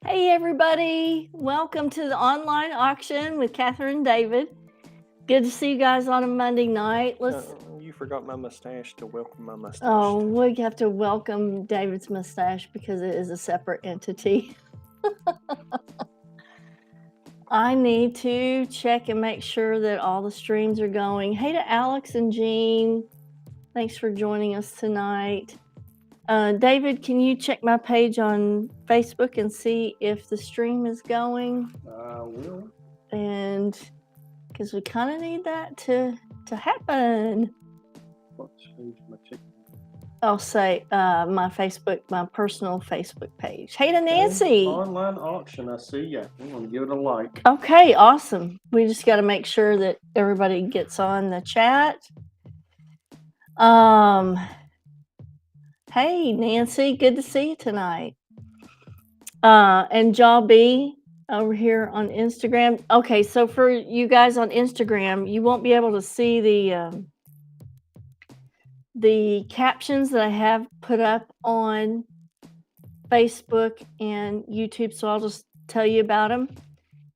Hey, everybody. Welcome to the online auction with Kathryn and David. Good to see you guys on a Monday night. You forgot my mustache to welcome my mustache. Oh, we have to welcome David's mustache because it is a separate entity. I need to check and make sure that all the streams are going. Hey to Alex and Jean. Thanks for joining us tonight. David, can you check my page on Facebook and see if the stream is going? I will. And because we kind of need that to happen. What page am I checking? I'll say my personal Facebook page. Hey to Nancy. Online auction, I see ya. I'm gonna give it a like. Okay, awesome. We just got to make sure that everybody gets on the chat. Hey Nancy, good to see you tonight. And Jaw B over here on Instagram. Okay, so for you guys on Instagram, you won't be able to see the captions that I have put up on Facebook and YouTube, so I'll just tell you about them.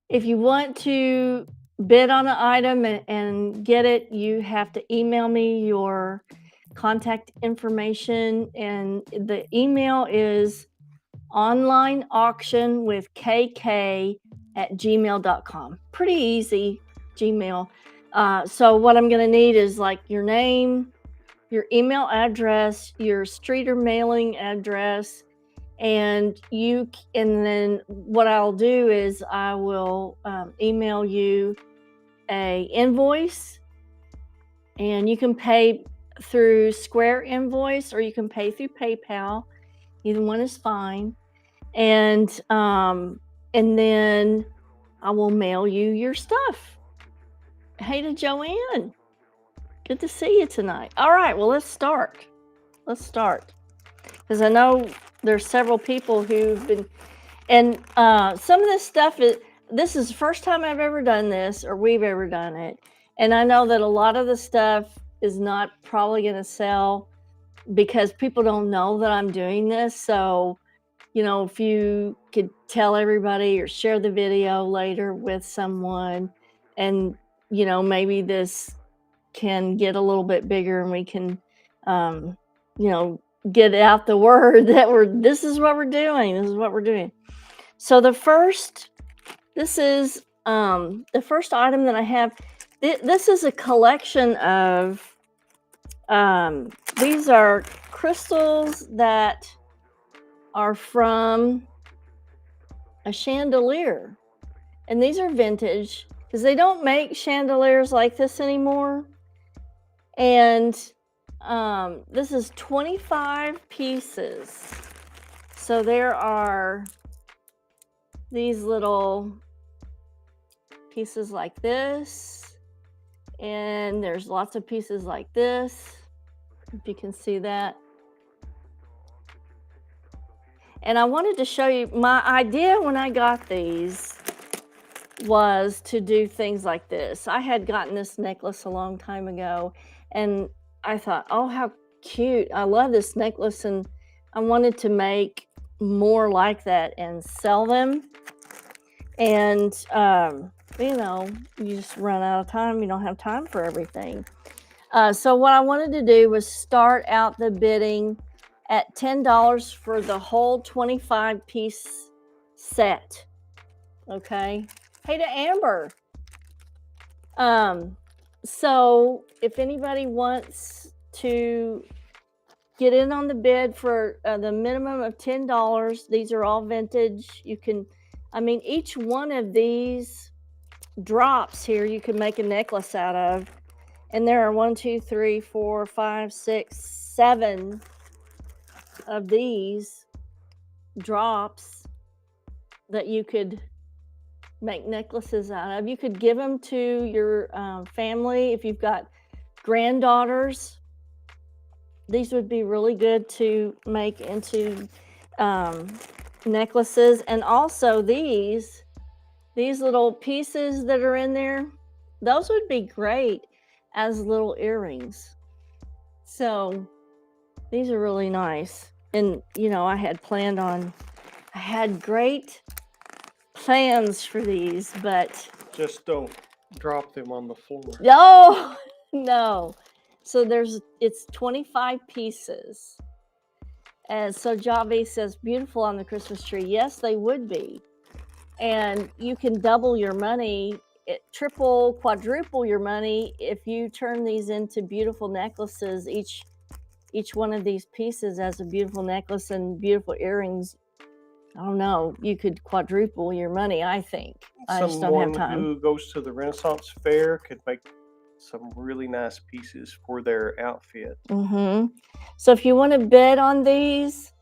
If you want to bid on an item and get it, you have to email me your contact information, and the email is onlineauction@gmail.com. Pretty easy, Gmail. So what I'm going to need is like your name, your email address, your street or mailing address, and then what I'll do is I will email you a invoice, and you can pay through Square Invoice or you can pay through PayPal. Either one is fine. And then I will mail you your stuff. Hey to Joanne. Good to see you tonight. All right, well, let's start. Because I know there's several people who've been, and some of this stuff this is the first time I've ever done this, or we've ever done it. And I know that a lot of the stuff is not probably going to sell because people don't know that I'm doing this. So, if you could tell everybody or share the video later with someone, and, maybe this can get a little bit bigger and we can, get out the word that this is what we're doing. So the first item that I have, this is a collection of, these are crystals that are from a chandelier, and these are vintage because they don't make chandeliers like this anymore. And this is 25 pieces. So there are these little pieces like this, and there's lots of pieces like this, if you can see that. And I wanted to show you, my idea when I got these was to do things like this. I had gotten this necklace a long time ago, and I thought, oh, how cute. I love this necklace, and I wanted to make more like that and sell them. And, you just run out of time. You don't have time for everything. So what I wanted to do was start out the bidding at $10 for the whole 25-piece set. Okay. Hey to Amber. So if anybody wants to get in on the bid for the minimum of $10, these are all vintage. You can, each one of these drops here, you can make a necklace out of. And there are 1, 2, 3, 4, 5, 6, 7 of these drops that you could make necklaces out of. You could give them to your family if you've got granddaughters. These would be really good to make into necklaces. And also these little pieces that are in there, those would be great as little earrings. So these are really nice. And I had planned on I had great plans for these, but Just don't drop them on the floor. no, no. So it's 25 pieces. And so Javi says, beautiful on the Christmas tree. Yes, they would be. And you can double your money, triple, quadruple your money if you turn these into beautiful necklaces. Each one of these pieces has a beautiful necklace and beautiful earrings. I don't know. You could quadruple your money, I think. I just don't have Someone time. who goes to the Renaissance Fair could make some really nice pieces for their outfit. Mm-hmm. So if you want to bid on these,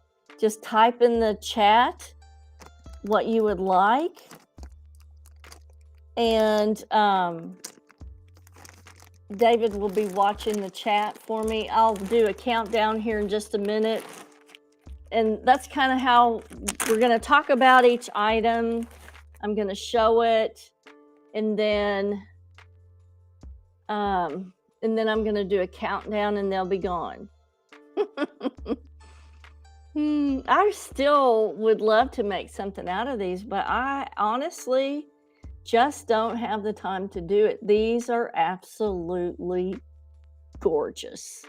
just type in the chat what you would like. And David will be watching the chat for me. I'll do a countdown here in just a minute. And that's kind of how we're going to talk about each item. I'm going to show it, and then I'm going to do a countdown, and they'll be gone. I still would love to make something out of these, but I honestly just don't have the time to do it. These are absolutely gorgeous,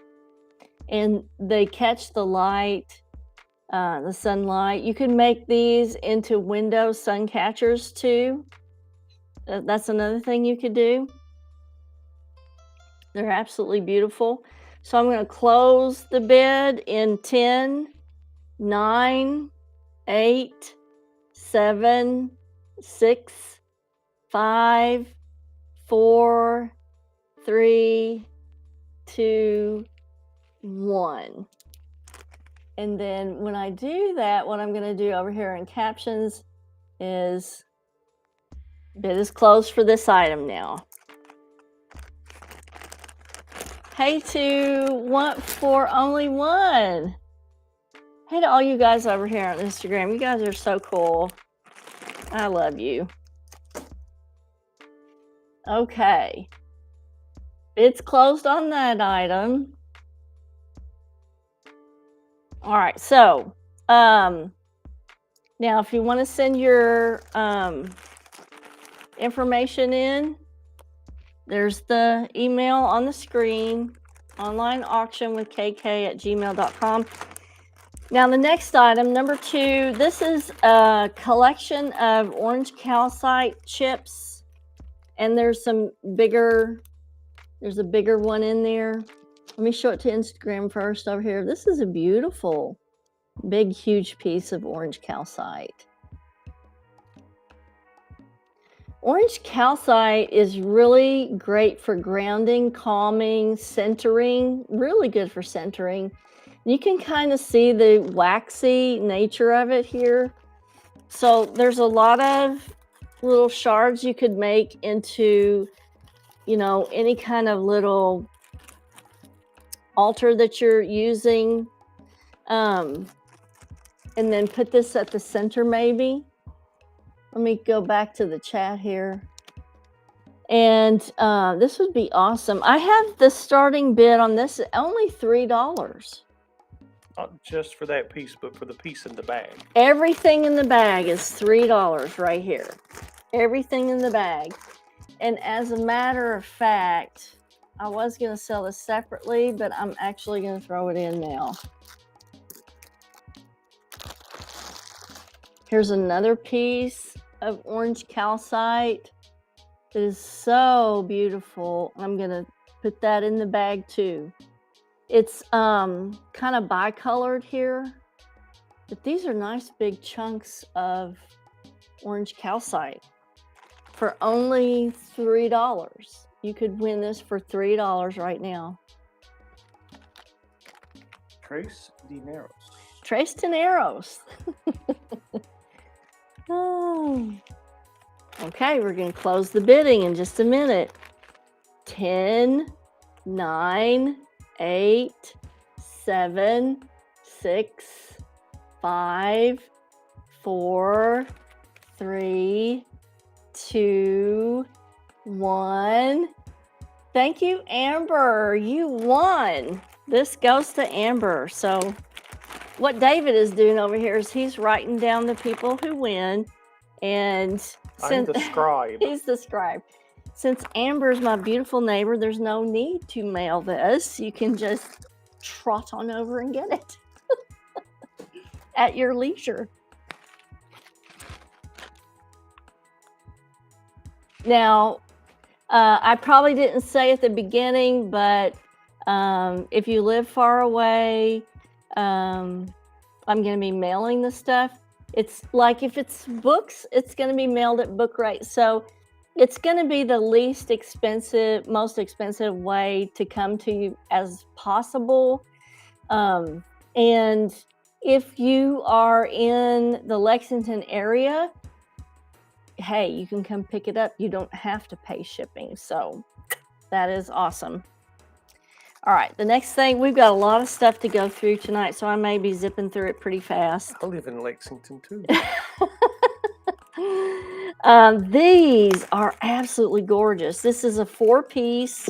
and they catch the light. The sunlight. You can make these into window sun catchers too. That's another thing you could do. They're absolutely beautiful. So I'm going to close the bid in 10, 9, 8, 7, 6, 5, 4, 3, 2, 1. And then when I do that, what I'm going to do over here in captions is bid is closed for this item now. Hey to want for only one. Hey to all you guys over here on Instagram. You guys are so cool. I love you. Okay. It's closed on that item. All right, so now if you want to send your information in, there's the email on the screen, onlineauctionwithkk@gmail.com. Now the next item, number 2, this is a collection of orange calcite chips, and there's a bigger one in there. Let me show it to Instagram first over here. This is a beautiful, big, huge piece of orange calcite. Orange calcite is really great for grounding, calming, centering, really good for centering. You can kind of see the waxy nature of it here. So there's a lot of little shards you could make into, any kind of little altar that you're using, and then put this at the center maybe. Let me go back to the chat here, and this would be awesome. I have the starting bid on this at only $3. Not just for that piece, but for the piece in the bag. Everything in the bag is $3 right here. Everything in the bag. And as a matter of fact, I was going to sell this separately, but I'm actually going to throw it in now. Here's another piece of orange calcite. It is so beautiful. I'm going to put that in the bag too. It's kind of bicolored here, but these are nice big chunks of orange calcite for only $3. You could win this for $3 right now. Tres dineros. Tres dineros. Oh. Okay, we're going to close the bidding in just a minute. 10, 9, 8, 7, 6, 5, 4, 3, 2, 1. Thank you, Amber. You won. This goes to Amber. So what David is doing over here is he's writing down the people who win, and I'm the scribe. he's the scribe. Since Amber's my beautiful neighbor, there's no need to mail this. You can just trot on over and get it at your leisure. Now, I probably didn't say at the beginning, but if you live far away, I'm going to be mailing the stuff. It's like if it's books, it's going to be mailed at book rate. So it's going to be the least expensive, most expensive way to come to you as possible. And if you are in the Lexington area, hey, you can come pick it up. You don't have to pay shipping. So that is awesome. All right, the next thing, we've got a lot of stuff to go through tonight, so I may be zipping through it pretty fast. I live in Lexington too. These are absolutely gorgeous. This is a four-piece,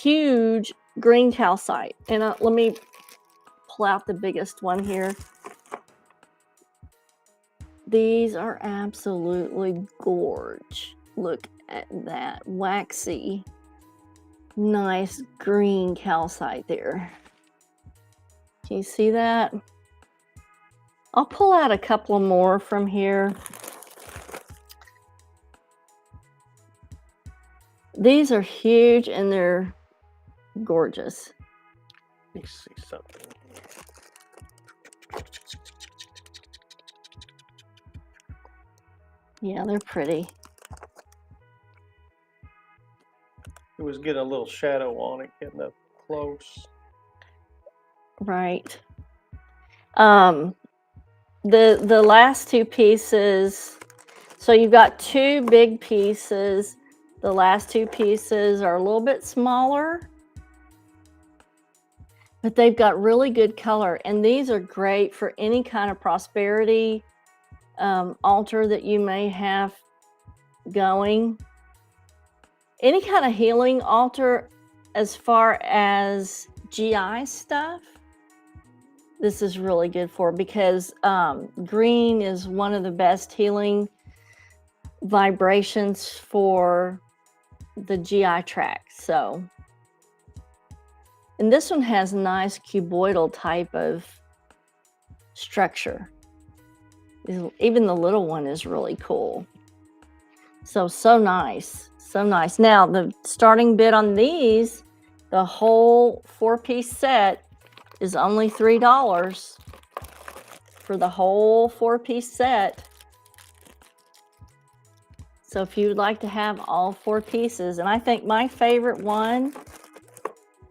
huge green calcite. And let me pull out the biggest one here. These are absolutely gorge. Look at that waxy, nice green calcite there. Can you see that? I'll pull out a couple more from here. These are huge and they're gorgeous. Let me see something. Yeah, they're pretty. It was getting a little shadow on it, getting up close. Right. The last two pieces, so you've got two big pieces. The last two pieces are a little bit smaller, but they've got really good color. And these are great for any kind of prosperity altar that you may have going. Any kind of healing altar as far as GI stuff, this is really good for, because green is one of the best healing vibrations for the GI tract. So, and this one has nice cuboidal type of structure. Even the little one is really cool. So nice. So nice. Now, the starting bid on these, the whole four-piece set is only $3 for the whole four-piece set. So if you would like to have all four pieces, and I think my favorite one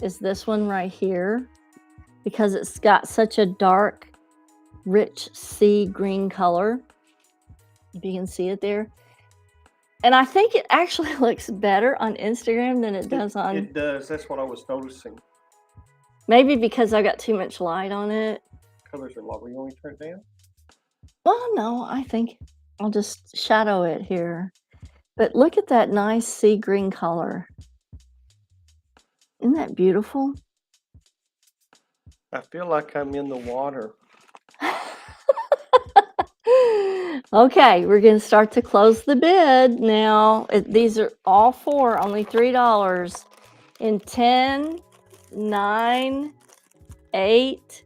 is this one right here, because it's got such a dark, rich sea green color. If you can see it there. And I think it actually looks better on Instagram than it does on... It does. That's what I was noticing. Maybe because I got too much light on it. Colors are lovely. You want me to turn it down? Well, no, I think I'll just shadow it here. But look at that nice sea green color. Isn't that beautiful? I feel like I'm in the water. Okay, we're going to start to close the bid now. These are all four, only $3. In 10, 9, 8,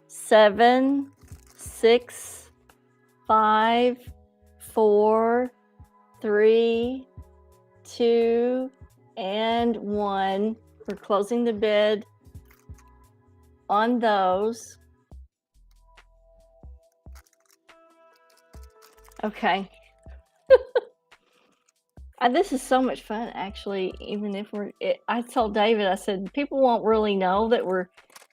7, 6, 5, 4, 3, 2, and 1. We're closing the bid on those. Okay. This is so much fun, actually. Even if I told David, I said, people won't really know that we're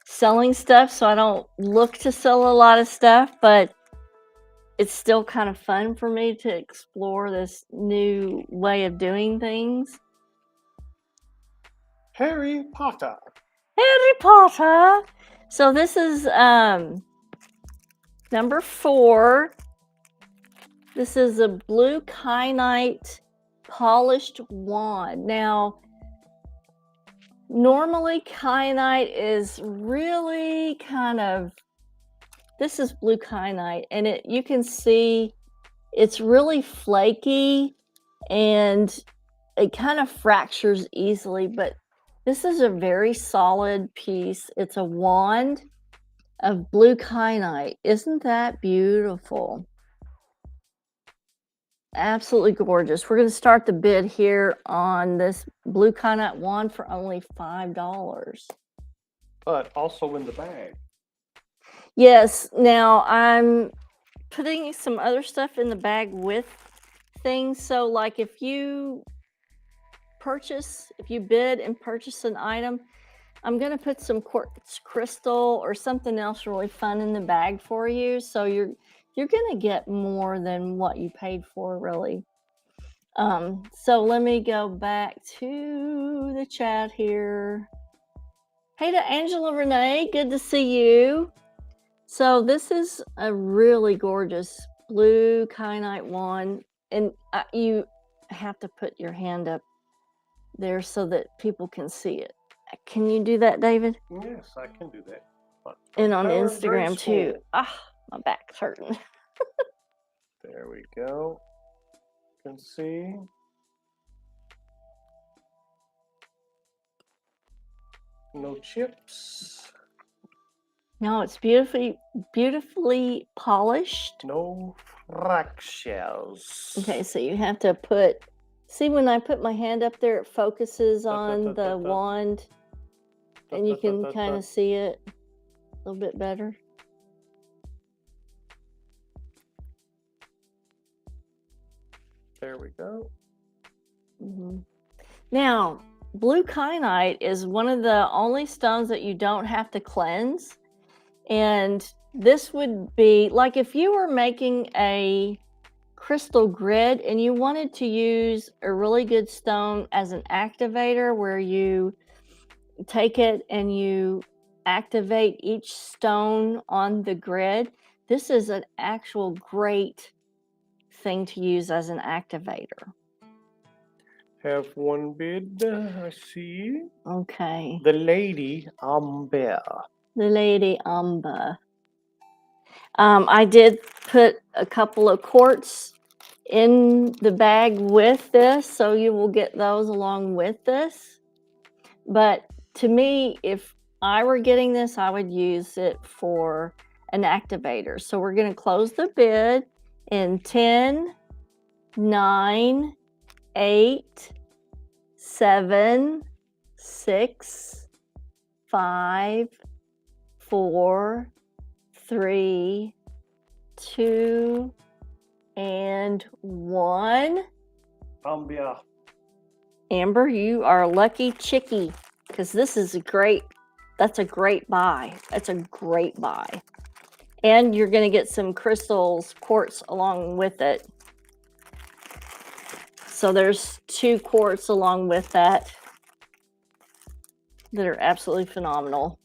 selling stuff, so I don't look to sell a lot of stuff, but it's still kind of fun for me to explore this new way of doing things. Harry Potter. Harry Potter. So this is number 4. This is a blue kyanite polished wand. Now, Normally, kyanite is really kind of, this is blue kyanite, and you can see it's really flaky and it kind of fractures easily, but this is a very solid piece. It's a wand of blue kyanite. Isn't that beautiful? Absolutely gorgeous. We're going to start the bid here on this blue kyanite wand for only $5. But also in the bag. Yes, now I'm putting some other stuff in the bag with things. So like if you bid and purchase an item, I'm going to put some quartz crystal or something else really fun in the bag for you. So you're going to get more than what you paid for, really. So let me go back to the chat here. Hey to Angela Renee, good to see you. So this is a really gorgeous blue kyanite wand, and you have to put your hand up there so that people can see it. Can you do that, David? Yes, I can do that. And on Instagram too. Ah, my back's hurting. There we go. You can see. No chips. No, it's beautifully polished. No fractures. Okay, so you have to see when I put my hand up there, it focuses on the wand, and you can kind of see it a little bit better. There we go. Now, blue kyanite is one of the only stones that you don't have to cleanse. And this would be like if you were making a crystal grid and you wanted to use a really good stone as an activator, where you take it and you activate each stone on the grid. This is an actual great thing to use as an activator. Have one bid, I see. Okay. The Lady Amber. The Lady Amber. I did put a couple of quartz in the bag with this, so you will get those along with this. But to me, if I were getting this, I would use it for an activator. So we're going to close the bid in 10, 9, 8, 7, 6, 5, 4, 3, 2, and 1. Amber, you are a lucky chickie, because that's a great buy. That's a great buy. And you're going to get some crystals, quartz along with it. So there's 2 quartz along with that are absolutely phenomenal.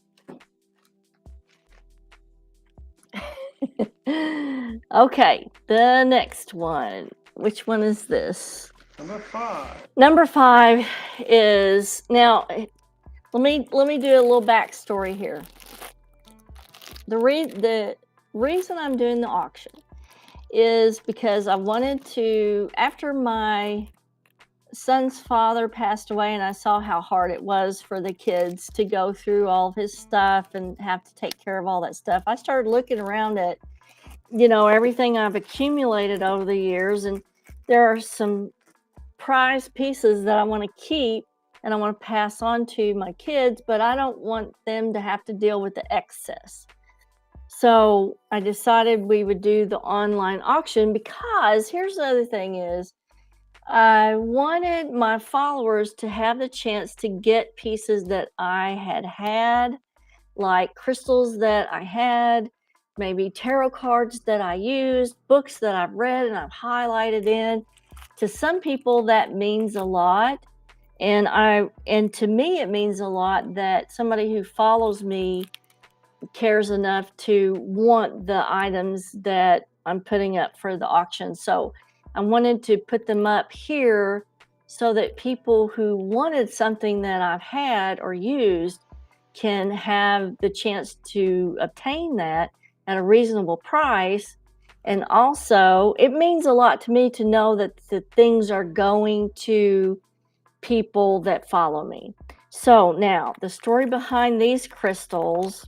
Okay, the next one. Which one is this? Number 5. Number 5 is, now let me do a little backstory here. The reason I'm doing the auction is because I wanted to, after my son's father passed away and I saw how hard it was for the kids to go through all of his stuff and have to take care of all that stuff, I started looking around at, everything I've accumulated over the years, and there are some prized pieces that I want to keep and I want to pass on to my kids, but I don't want them to have to deal with the excess. So I decided we would do the online auction, because here's the other thing is, I wanted my followers to have the chance to get pieces that I had, like crystals that I had, maybe tarot cards that I used, books that I've read and I've highlighted in. To some people that means a lot, and to me it means a lot that somebody who follows me cares enough to want the items that I'm putting up for the auction. So I wanted to put them up here so that people who wanted something that I've had or used can have the chance to obtain that at a reasonable price. And also, it means a lot to me to know that the things are going to people that follow me. So now, the story behind these crystals.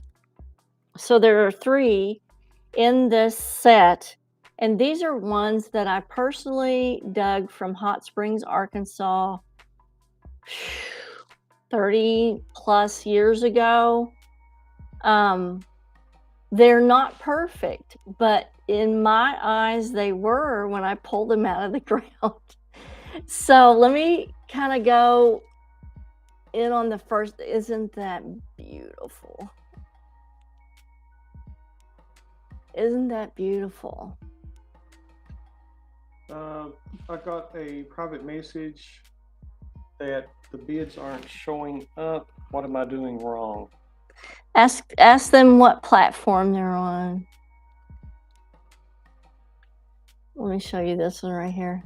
So there are 3 in this set, and these are ones that I personally dug from Hot Springs, Arkansas 30 plus years ago. They're not perfect, but in my eyes, they were when I pulled them out of the ground. So let me kind of go in on the first. Isn't that beautiful? Isn't that beautiful? I got a private message that the bids aren't showing up. What am I doing wrong? Ask them what platform they're on. Let me show you this one right here.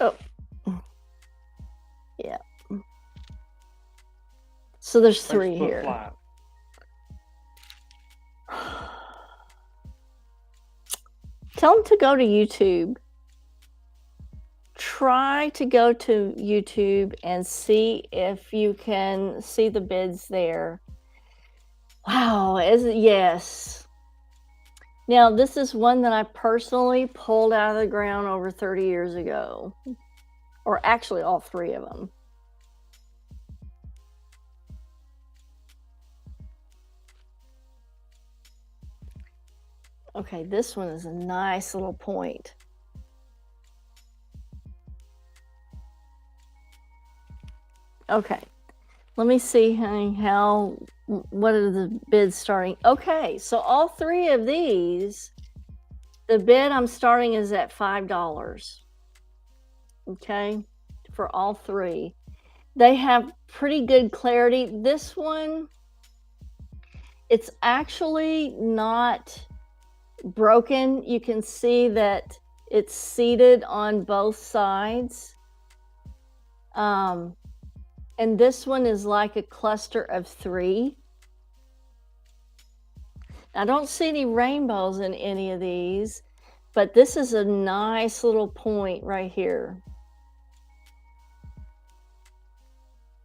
Oh, yeah. So there's 3 Facebook here. Live. Tell them to go to YouTube. Try to go to YouTube and see if you can see the bids there. Wow, yes. Now, this is one that I personally pulled out of the ground over 30 years ago. Or actually, all 3 of them. Okay, this one is a nice little point. Okay, let me see, honey, what are the bids starting? Okay, so all 3 of these, the bid I'm starting is at $5. Okay, for all 3. They have pretty good clarity. This one, it's actually not broken. You can see that it's seated on both sides. And this one is like a cluster of 3. I don't see any rainbows in any of these, but this is a nice little point right here.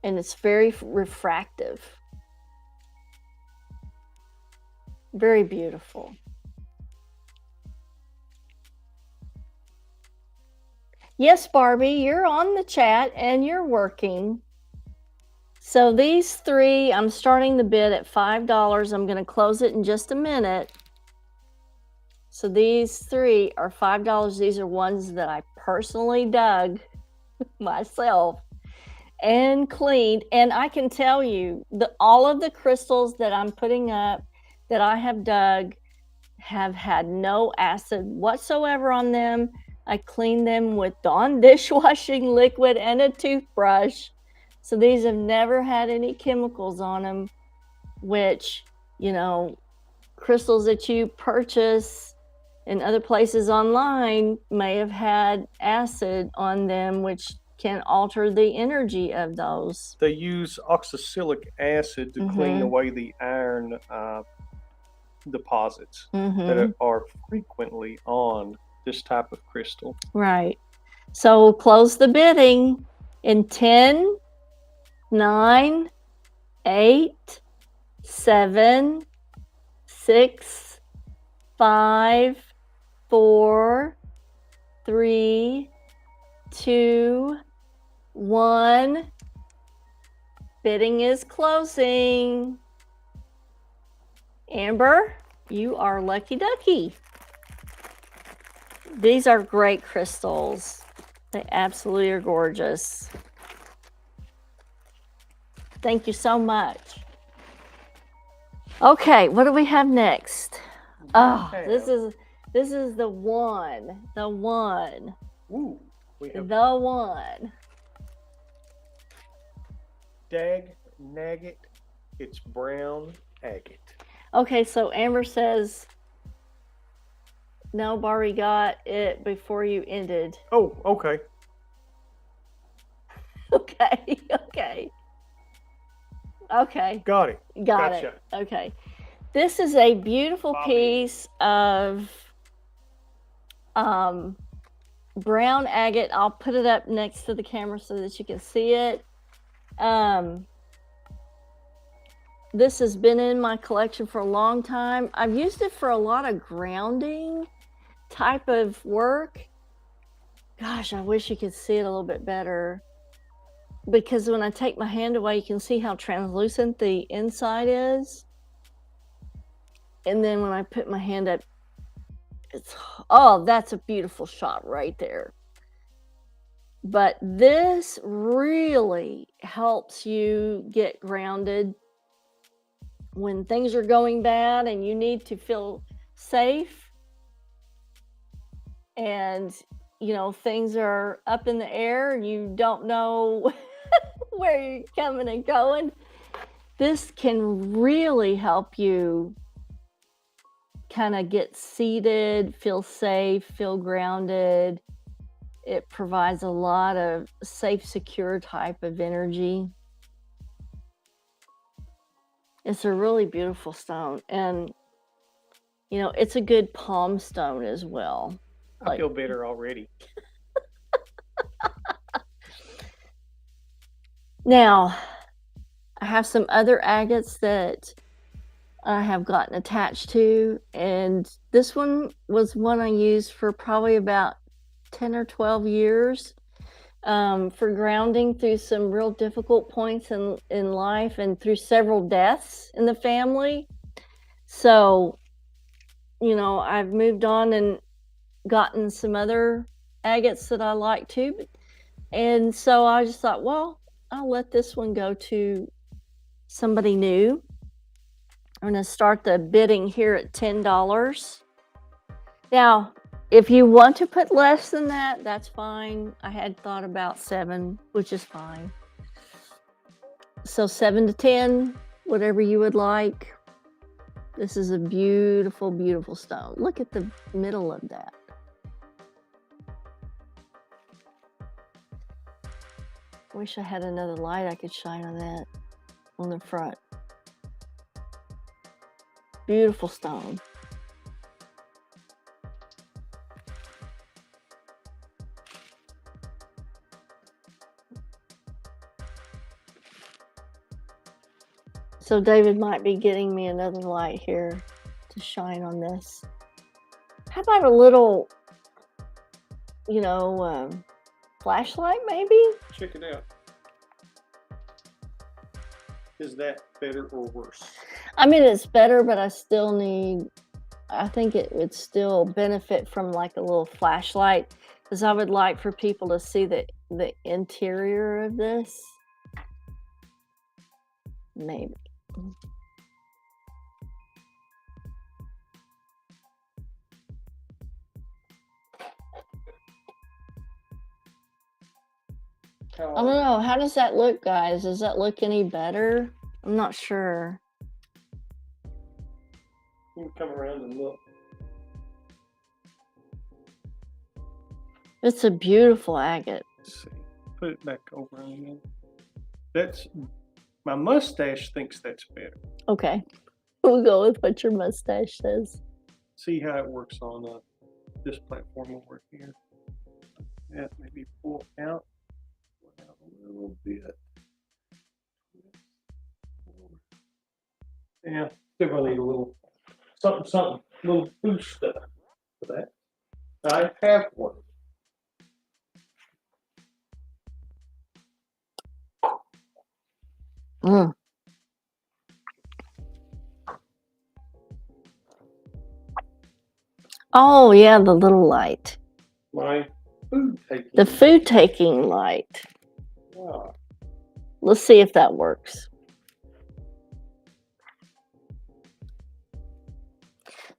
And it's very refractive. Very beautiful. Yes, Barbie, you're on the chat and you're working. So these 3, I'm starting the bid at $5. I'm going to close it in just a minute. So these 3 are $5. These are ones that I personally dug myself and cleaned. And I can tell you, all of the crystals that I'm putting up that I have dug have had no acid whatsoever on them. I cleaned them with Dawn dishwashing liquid and a toothbrush. So these have never had any chemicals on them, which, crystals that you purchase in other places online may have had acid on them, which can alter the energy of those. They use oxalic acid to clean away the iron deposits that are frequently on this type of crystal. Right. So we'll close the bidding in 10, 9, 8, 7, 6, 5, 4, 3, 2, 1. Bidding is closing. Amber, you are lucky ducky. These are great crystals. They absolutely are gorgeous. Thank you so much. Okay, what do we have next? Oh, this is the one. The one. Ooh, we have the one. Dag Nugget. It's brown agate. Okay, so Amber says No, Bari got it before you ended. Oh, okay. Okay, okay. Okay. Got it. Got Gotcha. it. Okay. This is a beautiful Bobby. piece of brown agate. I'll put it up next to the camera so that you can see it. This has been in my collection for a long time. I've used it for a lot of grounding type of work. Gosh, I wish you could see it a little bit better. Because when I take my hand away, you can see how translucent the inside is. And then when I put my hand up, it's, oh, that's a beautiful shot right there. But this really helps you get grounded when things are going bad and you need to feel safe. And, you know, things are up in the air and you don't know where you're coming and going. This can really help you kind of get seated, feel safe, feel grounded. It provides a lot of safe, secure type of energy. It's a really beautiful stone. And, you know, it's a good palm stone as well. I feel better already. Now, I have some other agates that I have gotten attached to, and this one was one I used for probably about 10 or 12 years for grounding through some real difficult points in life and through several deaths in the family. So, you know, I've moved on and gotten some other agates that I like too. And so I just thought, well, I'll let this one go to somebody new. I'm going to start the bidding here at $10. Now, if you want to put less than that, that's fine. I had thought about 7, which is fine. So 7 to 10, whatever you would like. This is a beautiful, beautiful stone. Look at the middle of that. Wish I had another light I could shine on that on the front. Beautiful stone. So David might be getting me another light here to shine on this. How about a little, you know, flashlight maybe? Check it out. Is that better or worse? I mean, it's better, but I still need, I think it would still benefit from like a little flashlight, because I would like for people to see the interior of this. Maybe. I don't know. How does that look, guys? Does that look any better? I'm not sure. You can come around and look. It's a beautiful agate. Let's see. Put it back over again. That's, my mustache thinks that's better. Okay. We'll go with what your mustache says. See how it works on this platform over here. That maybe pull out a little bit. Yeah, still gonna need a little something, little boost for that. I have one. Mm. Oh yeah, the little light. My food taking. The food taking light. Yeah. Let's see if that works.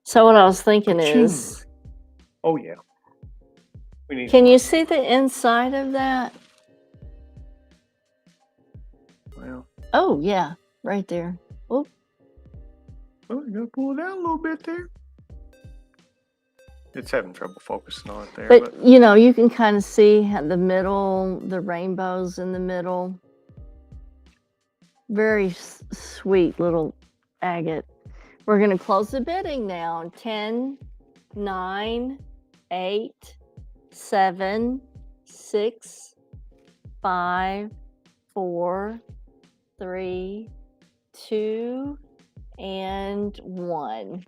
So what I was thinking is, oh yeah. We need. Can you see the inside of that? Well. Oh yeah, right there. Oh. Oh, you gotta pull it out a little bit there. It's having trouble focusing on it there. But you know, you can kind of see the middle, the rainbows in the middle. Very sweet little agate. We're going to close the bidding now. 10, 9, 8, 7, 6, 5, 4, 3, 2, and 1.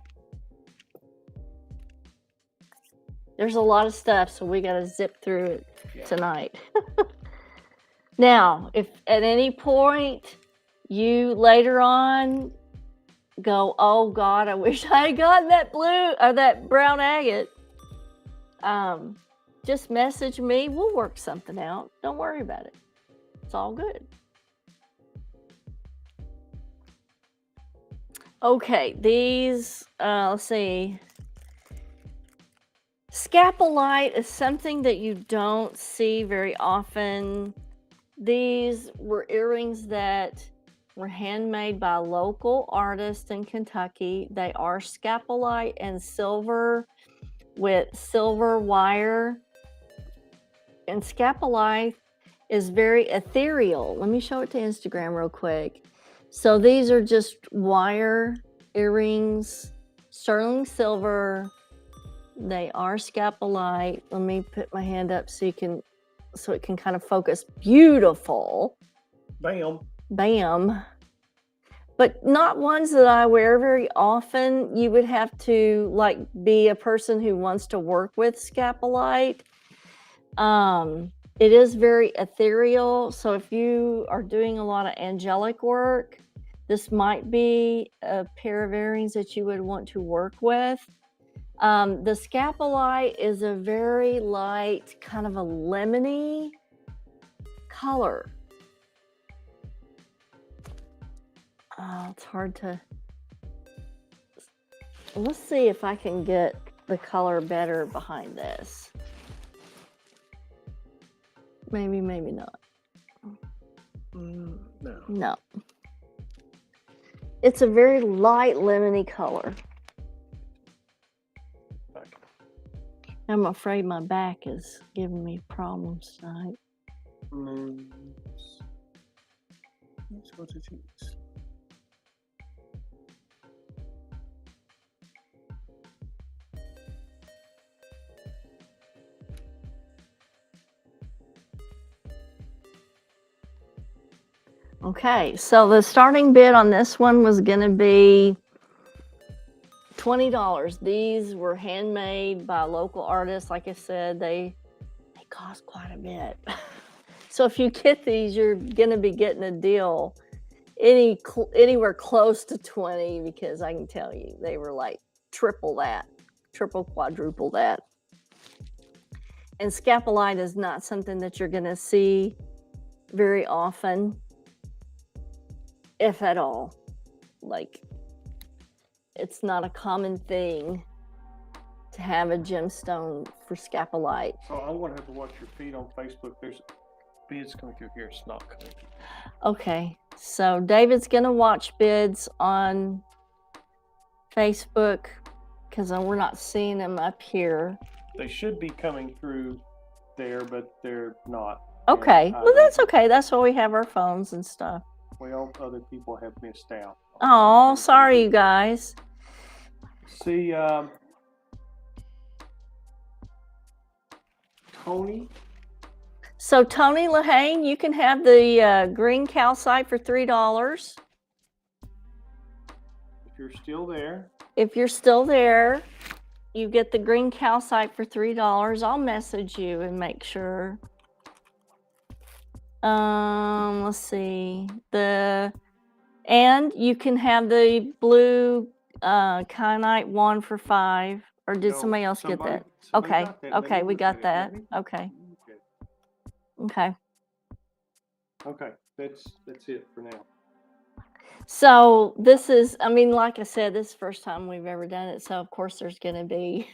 There's a lot of stuff, so we got to zip through it tonight. Now, if at any point you later on go, oh God, I wish I had gotten that blue or that brown agate, just message me. We'll work something out. Don't worry about it. It's all good. Okay, these, let's see. Scapolite is something that you don't see very often. These were earrings that were handmade by a local artist in Kentucky. They are scapolite and silver with silver wire. And scapolite is very ethereal. Let me show it to Instagram real quick. So these are just wire earrings, sterling silver. They are scapolite. Let me put my hand up so it can kind of focus. Beautiful. Bam. Bam. But not ones that I wear very often. You would have to like be a person who wants to work with scapolite. It is very ethereal. So if you are doing a lot of angelic work, this might be a pair of earrings that you would want to work with. The scapolite is a very light, kind of a lemony color. Oh, it's hard to... Let's see if I can get the color better behind this. Maybe, maybe not. No. No. It's a very light lemony color. I'm afraid my back is giving me problems tonight. Let's go to these. Okay, so the starting bid on this one was going to be $20. These were handmade by local artists. Like I said, they cost quite a bit. So if you get these, you're going to be getting a deal anywhere close to 20, because I can tell you they were like triple that, triple, quadruple that. And scapolite is not something that you're going to see very often, if at all. Like, it's not a common thing to have a gemstone for scapolite. So I'm going to have to watch your feed on Facebook. There's bids coming through here. It's not coming through. Okay, so David's going to watch bids on Facebook because we're not seeing them up here. They should be coming through there, but they're not. Okay, well, that's okay. That's why we have our phones and stuff. Well, other people have missed out. Oh, sorry, you guys. See, Tony. So Tony Lahane, you can have the green calcite for $3. If you're still there. If you're still there, you get the green calcite for $3. I'll message you and make sure. Let's see. And you can have the blue kyanite one for $5. Or did somebody else get that? Okay. Okay, we got that. Okay. Okay. Okay, that's it for now. So this is, I mean, like I said, this is the first time we've ever done it. So of course there's going to be.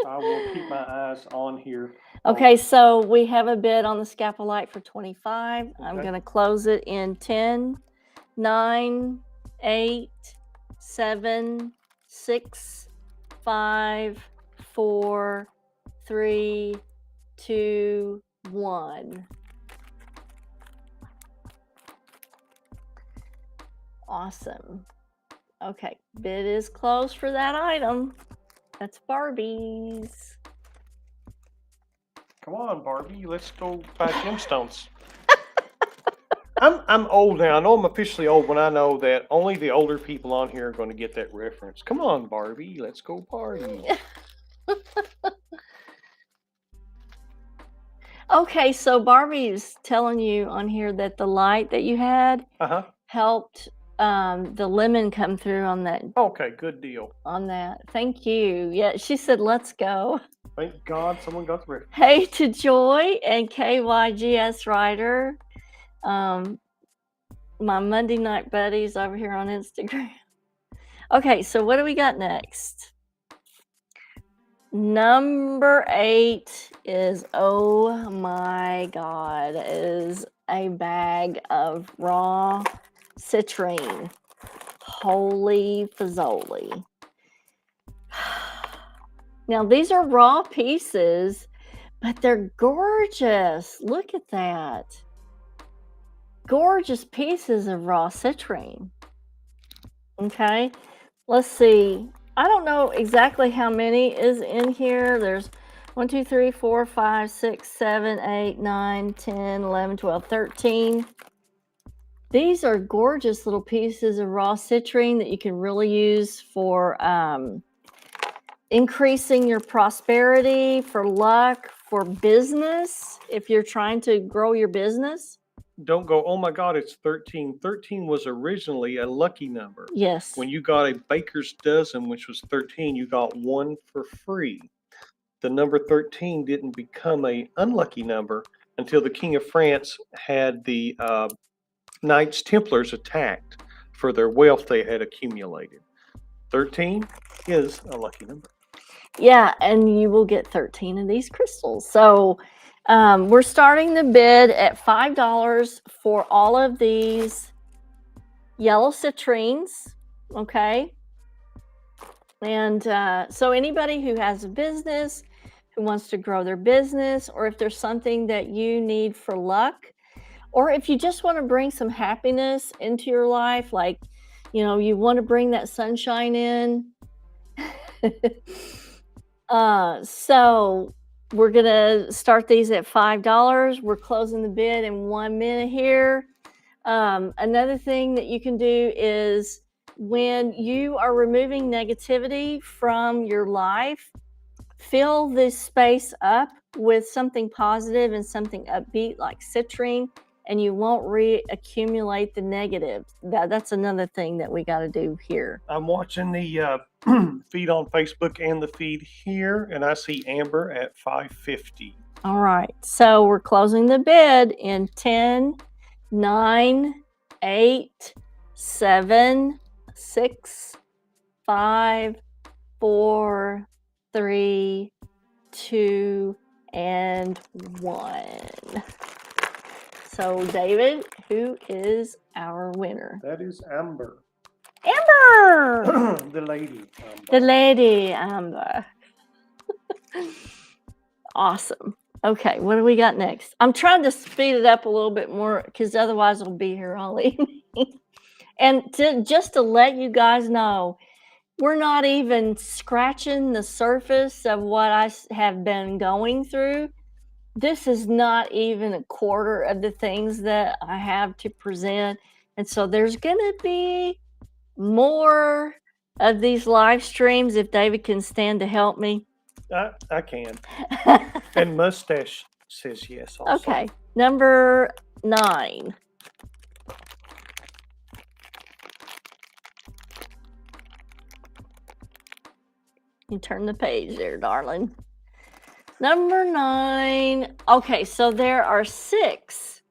I will keep my eyes on here. Okay, so we have a bid on the scapolite for $25. Okay. I'm going to close it in 10, 9, 8, 7, 6, 5, 4, 3, 2, 1. Awesome. Okay, bid is closed for that item. That's Barbie's. Come on, Barbie, let's go buy gemstones. I'm old now. I know I'm officially old when I know that only the older people on here are going to get that reference. Come on, Barbie, let's go party. Okay, so Barbie's telling you on here that the light that you had helped the lemon come through on that. Okay, good deal. On that. Thank you. Yeah, she said, let's go. Thank God someone got the reference. Hey to Joy and KYGS Writer. My Monday night buddies over here on Instagram. Okay, so what do we got next? Number 8 is, oh my God, is a bag of raw citrine. Holy fazoli. Now, these are raw pieces, but they're gorgeous. Look at that. Gorgeous pieces of raw citrine. Okay, let's see. I don't know exactly how many is in here. There's 1, 2, 3, 4, 5, 6, 7, 8, 9, 10, 11, 12, 13. These are gorgeous little pieces of raw citrine that you can really use for increasing your prosperity, for luck, for business, if you're trying to grow your business. Don't go, oh my God, it's 13. 13 was originally a lucky number. Yes. When you got a baker's dozen, which was 13, you got one for free. The number 13 didn't become an unlucky number until the King of France had the Knights Templars attacked for their wealth they had accumulated. 13 is a lucky number. Yeah, and you will get 13 of these crystals. So we're starting the bid at $5 for all of these yellow citrines, okay? And so anybody who has a business, who wants to grow their business, or if there's something that you need for luck, or if you just want to bring some happiness into your life, like, you know, you want to bring that sunshine in. So we're going to start these at $5. We're closing the bid in 1 minute here. Another thing that you can do is when you are removing negativity from your life, fill this space up with something positive and something upbeat like citrine, and you won't reaccumulate the negatives. That's another thing that we got to do here. I'm watching the feed on Facebook and the feed here, and I see Amber at 550. All right, so we're closing the bid in 10, 9, 8, 7, 6, 5, 4, 3, 2, and 1. So, David, who is our winner? That is Amber. Amber! The lady Amber. The lady Amber. Awesome. Okay, what do we got next? I'm trying to speed it up a little bit more because otherwise I'll be here all evening. And just to let you guys know, we're not even scratching the surface of what I have been going through. This is not even a quarter of the things that I have to present. And so there's going to be more of these live streams if David can stand to help me. I can. And Mustache says yes also. Okay, number 9. You turn the page there, darling. Number 9. Okay, so there are 6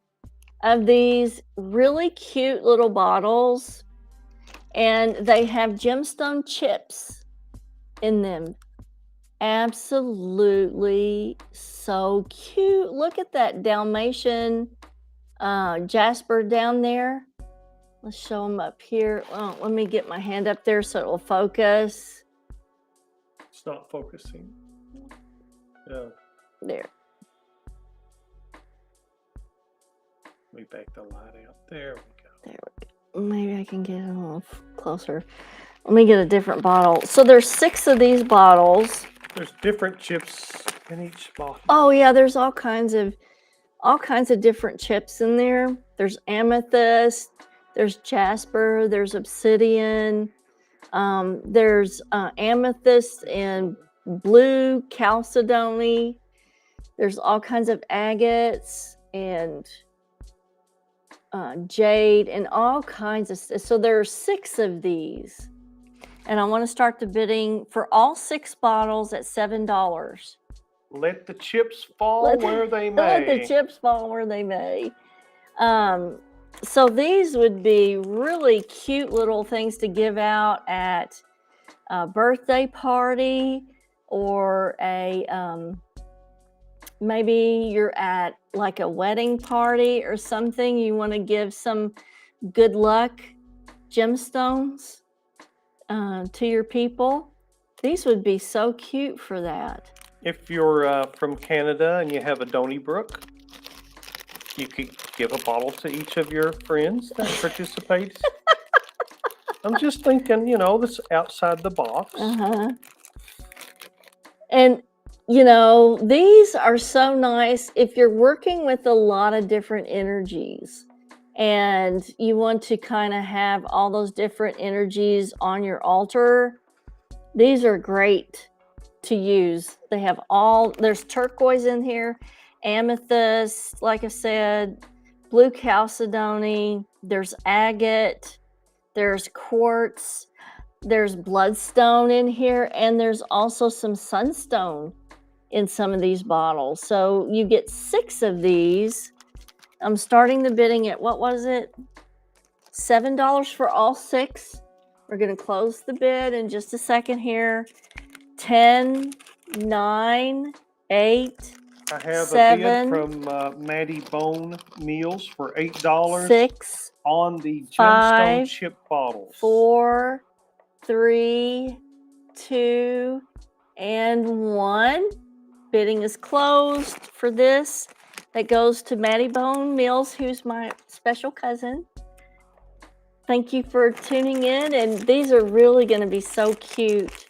of these really cute little bottles, and they have gemstone chips in them. Absolutely so cute. Look at that Dalmatian Jasper down there. Let's show them up here. Oh, let me get my hand up there so it will focus. It's not focusing. Oh, There. let me back the light out. There we go. There we go. Maybe I can get it a little closer. Let me get a different bottle. So there's 6 of these bottles. There's different chips in each bottle. Oh yeah, there's all kinds of different chips in there. There's amethyst, there's jasper, there's obsidian, there's amethyst and blue chalcedony. There's all kinds of agates and jade and all kinds of stuff. So there are 6 of these. And I want to start the bidding for all 6 bottles at $7. Let the chips fall where they may. Let the chips fall where they may. So these would be really cute little things to give out at a birthday party or a maybe you're at like a wedding party or something. You want to give some good luck gemstones to your people. These would be so cute for that. If you're from Canada and you have a Donnybrook, you could give a bottle to each of your friends that participate. I'm just thinking, this outside the box. And, these are so nice if you're working with a lot of different energies and you want to kind of have all those different energies on your altar. These are great to use. They have there's turquoise in here, amethyst, like I said, blue chalcedony, there's agate, there's quartz, there's bloodstone in here, and there's also some sunstone in some of these bottles. So you get 6 of these. I'm starting the bidding at, what was it? $7 for all 6. We're going to close the bid in just a second here. 10, 9, 8, I have 7, a bid from Maddie Bone Meals for $8 6 on the gemstone 5, chip bottles. 4, 3, 2, and 1. Bidding is closed for this. That goes to Maddie Bone Meals, who's my special cousin. Thank you for tuning in, and these are really going to be so cute.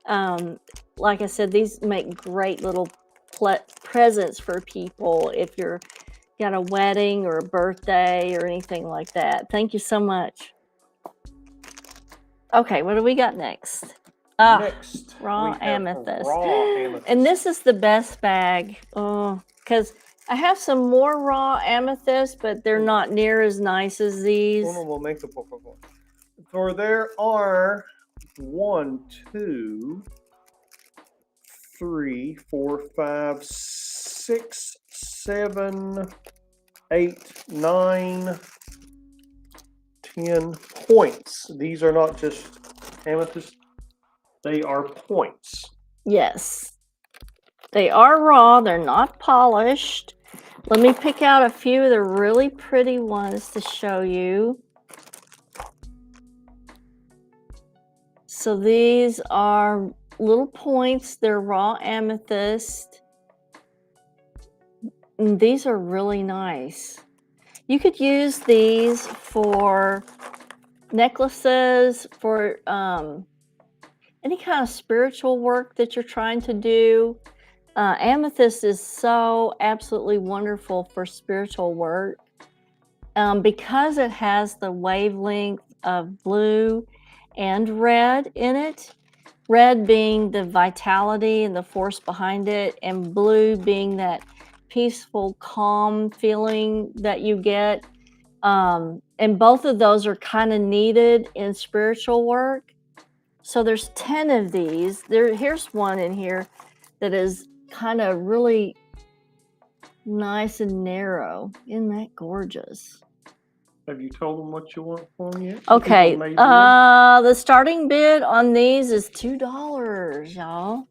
Like I said, these make great little presents for people if you're got a wedding or a birthday or anything like that. Thank you so much. Okay, what do we got next? Next, raw we have amethyst. raw amethyst. And this is the best bag. Oh, because I have some more raw amethyst, but they're not near as nice as these. We'll make the for there are 1, 2, 3, 4, 5, 6, 7, 8, 9, 10 points. These are not just amethyst, they are points. Yes. They are raw, they're not polished. Let me pick out a few of the really pretty ones to show you. So these are little points, they're raw amethyst. And these are really nice. You could use these for necklaces, for any kind of spiritual work that you're trying to do. Amethyst is so absolutely wonderful for spiritual work because it has the wavelength of blue and red in it. Red being the vitality and the force behind it, and blue being that peaceful, calm feeling that you get. And both of those are kind of needed in spiritual work. So there's 10 of these. Here's one in here that is kind of really nice and narrow. Isn't that gorgeous? Have you told them what you want for them yet? Okay, the starting bid on these is $2, y'all.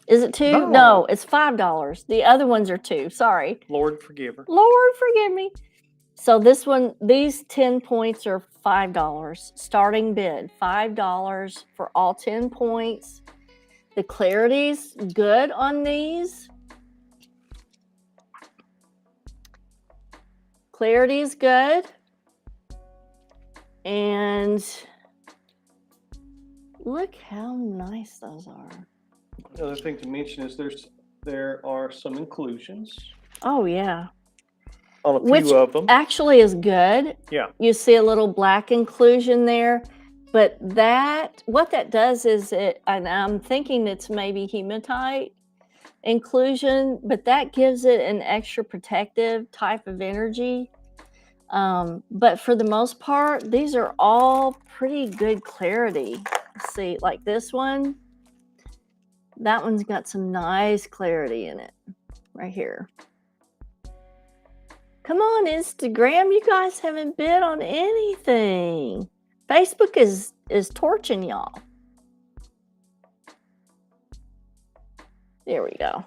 Is it $2? No, it's $5. The other ones are $2. Sorry. Lord forgive her. Lord forgive me. So this one, these 10 points are $5. Starting bid, $5 for all 10 points. The clarity's good on these. Clarity's good. And look how nice those are. The other thing to mention is there are some inclusions Oh, yeah. on a few Which of them. actually is good. Yeah. You see a little black inclusion there. But what that does is and I'm thinking it's maybe hematite inclusion, but that gives it an extra protective type of energy. But for the most part, these are all pretty good clarity. Let's see, like this one, that one's got some nice clarity in it right here. Come on, Instagram, you guys haven't bid on anything. Facebook is torching y'all. There we go.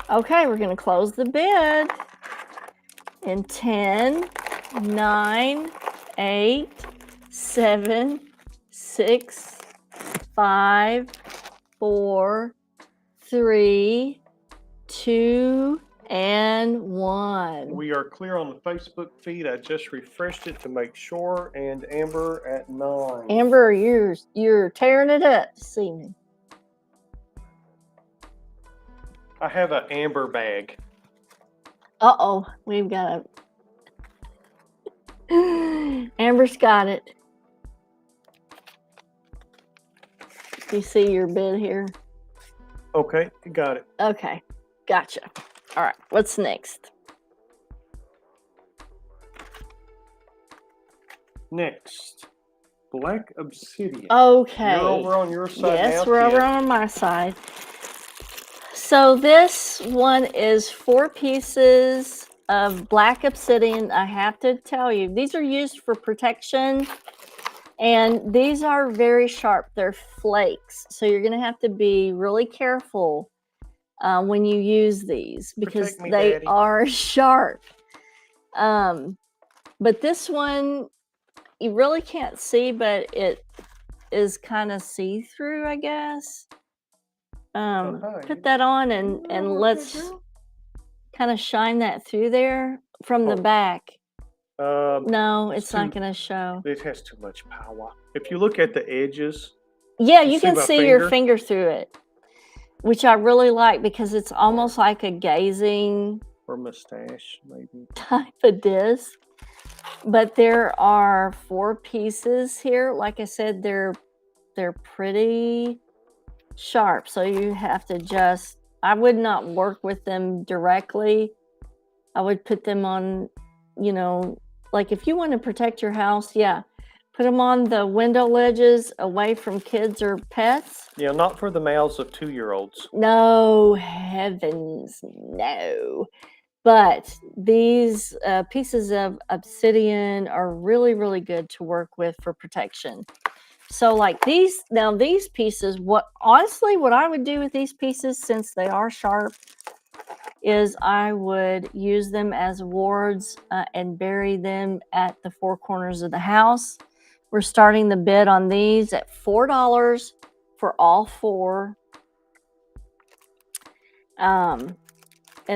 Okay, we're going to close the bid in 10, 9, 8, 7, 6, 5, 4, 3, 2, and 1. We are clear on the Facebook feed. I just refreshed it to make sure. And Amber at 9. Amber, you're tearing it up this evening. I have an Amber bag. Uh-oh, we've got Amber's got it. You see your bid here? Okay, got it. Okay, gotcha. All right, what's next? Next, black obsidian. Okay. You're over on your side now. Yes, we're over on my side. So this one is 4 pieces of black obsidian. I have to tell you, these are used for protection, and these are very sharp. They're flakes, so you're going to have to be really careful when you use these because they Daddy. are sharp. But this one, you really can't see, but it is kind of see-through, I guess. Put that on and let's kind of shine that through there from the back. No, it's not going to show. It has too much power. If you look at the edges. Yeah, you can see your finger through it, which I really like because it's almost like a gazing or mustache, maybe type of disc. But there are 4 pieces here. Like I said, they're pretty sharp, so you have to I would not work with them directly. I would put them on, like if you want to protect your house, yeah, put them on the window ledges away from kids or pets. Yeah, not for the mouths of 2-year-olds. No, heavens, no. But these pieces of obsidian are really, really good to work with for protection. So like these pieces, what I would do with these pieces, since they are sharp, is I would use them as wards and bury them at the 4 corners of the house. We're starting the bid on these at $4 for all 4. And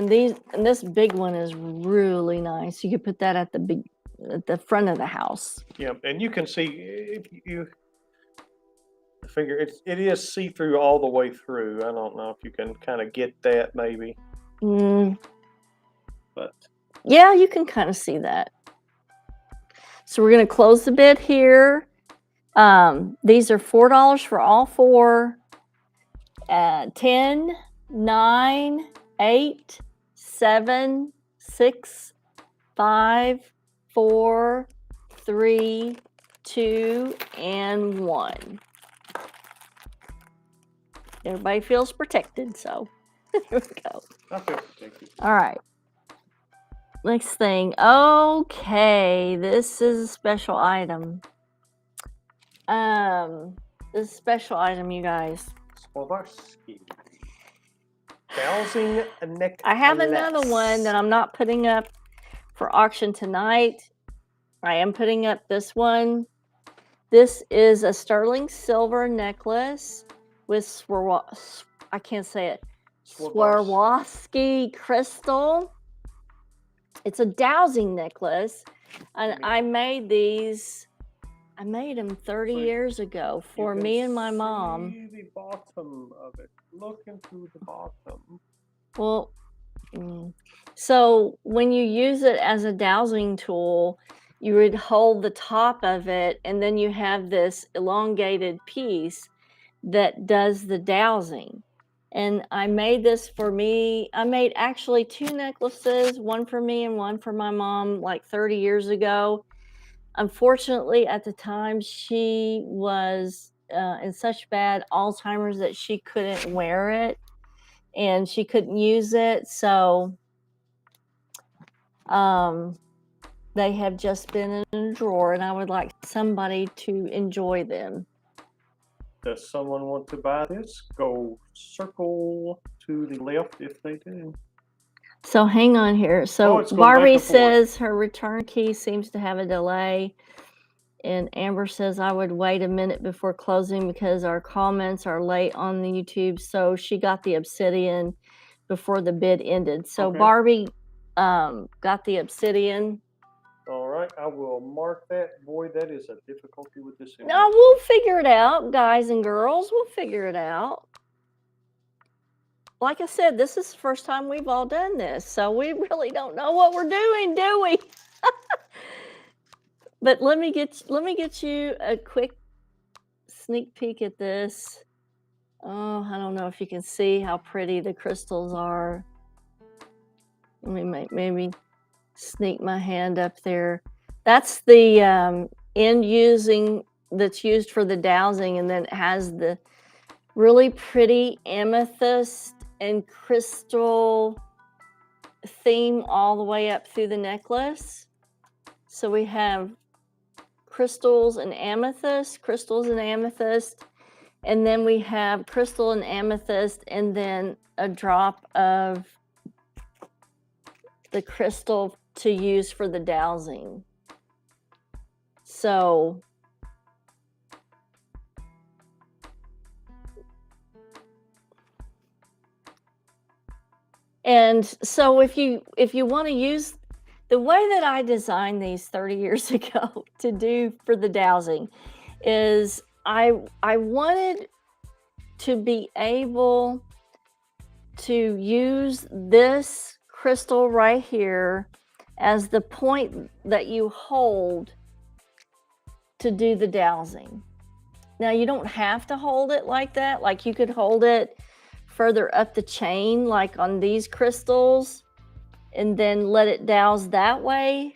this big one is really nice. You could put that at the front of the house. Yeah, and you can see if you figure it is see-through all the way through. I don't know if you can kind of get that maybe. But yeah, you can kind of see that. So we're going to close the bid here. These are $4 for all 4. 10, 9, 8, 7, 6, 5, 4, 3, 2, and 1. Everybody feels protected, so here we go. I feel protected. All right. Next thing. Okay, this is a special item. This is a special item, you guys. Swarovski. Dowsing necklace. I have another one that I'm not putting up for auction tonight. I am putting up this one. This is a sterling silver necklace. with I can't say it. Swarovski. Swarovski crystal. It's a dowsing necklace, and I made these. I made them 30 So years ago for me and my mom. See the bottom of it. Look into the bottom. Well, so when you use it as a dowsing tool, you would hold the top of it, and then you have this elongated piece that does the dowsing. And I made this for me. I made actually 2 necklaces, one for me and one for my mom, like 30 years ago. Unfortunately, at the time, she was in such bad Alzheimer's that she couldn't wear it and she couldn't use it. So they have just been in a drawer, and I would like somebody to enjoy them. Does someone want to buy this? Go circle to the left if they do. So hang on here. So it's going back Barbie and forth. says her return key seems to have a delay. And Amber says I would wait a minute before closing because our comments are late on the YouTube. So she got the obsidian before the bid ended. So Okay. Barbie got the obsidian. All right, I will mark that. Boy, that is a difficulty with this. No, we'll figure it out, guys and girls. We'll figure it out. Like I said, this is the first time we've all done this, so we really don't know what we're doing, do we? But let me get you a quick sneak peek at this. Oh, I don't know if you can see how pretty the crystals are. Let me maybe sneak my hand up there. That's the end that's used for the dowsing, and then it has the really pretty amethyst and crystal theme all the way up through the necklace. So we have crystals and amethyst, and then we have crystal and amethyst, and then a drop of the crystal to use for the dowsing. So and so if you want to use the way that I designed these 30 years ago to do for the dowsing is I wanted to be able to use this crystal right here as the point that you hold to do the dowsing. Now you don't have to hold it like that. Like you could hold it further up the chain, like on these crystals, and then let it douse that way.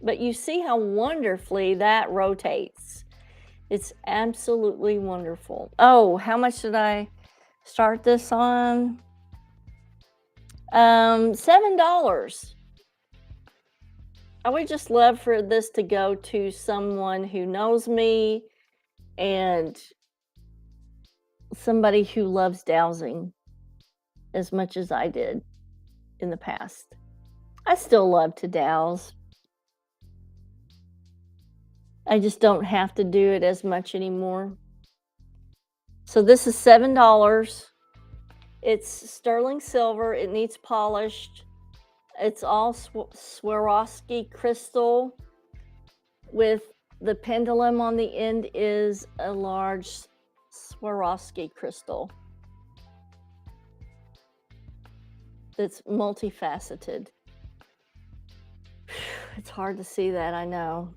But you see how wonderfully that rotates. It's absolutely wonderful. Oh, how much did I start this on? $7. I would just love for this to go to someone who knows me and somebody who loves dowsing as much as I did in the past. I still love to douse. I just don't have to do it as much anymore. So this is $7. It's sterling silver. It needs polished. It's all Swarovski crystal with the pendulum on the end is a large Swarovski crystal that's multifaceted. It's hard to see that, I know.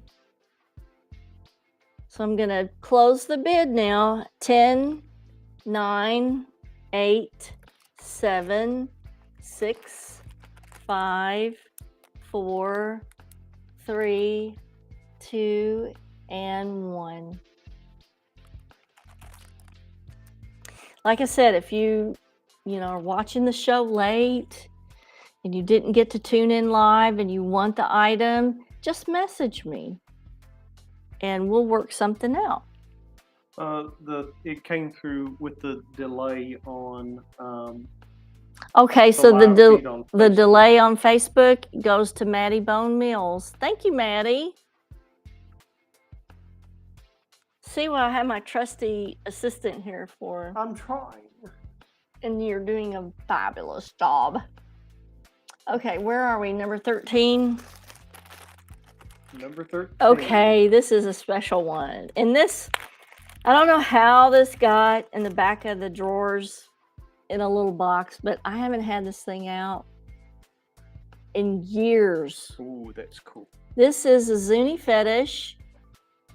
So I'm going to close the bid now. 10, 9, 8, 7, 6, 5, 4, 3, 2, and 1. Like I said, if you are watching the show late and you didn't get to tune in live and you want the item, just message me and we'll work something out. It came through with the delay on. Okay, so the delay on Facebook goes to Maddie Bone Mills. Thank you, Maddie. see what I have my trusty assistant here for, I'm trying. and you're doing a fabulous job. Okay, where are we? Number 13? Number 13. Okay, this is a special one. And this, I don't know how this got in the back of the drawers in a little box, but I haven't had this thing out in years. Ooh, that's cool. This is a Zuni fetish.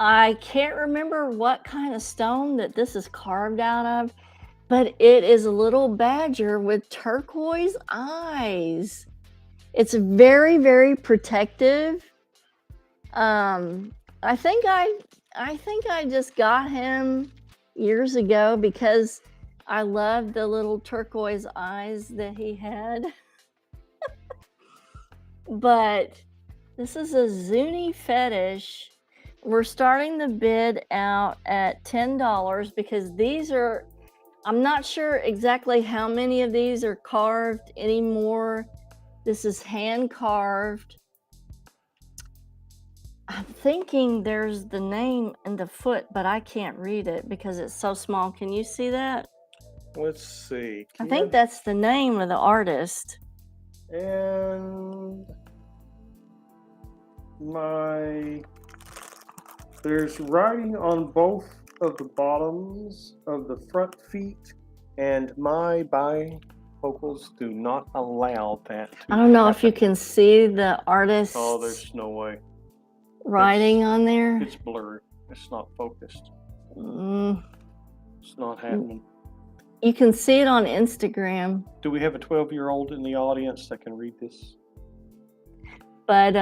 I can't remember what kind of stone that this is carved out of, but it is a little badger with turquoise eyes. It's very, very protective. I think I just got him years ago because I loved the little turquoise eyes that he had. But this is a Zuni fetish. We're starting the bid out at $10 because these are, I'm not sure exactly how many of these are carved anymore. This is hand carved. I'm thinking there's the name in the foot, but I can't read it because it's so small. Can you see that? Let's see. I think that's the name of the artist. And there's writing on both of the bottoms of the front feet, and my bifocals do not allow that to I don't know if happen. you can see the artist Oh, there's no way. writing on there. It's blurry. It's not focused. Mm, It's not happening. you can see it on Instagram, Do we have a 12-year-old in the audience that can read this? but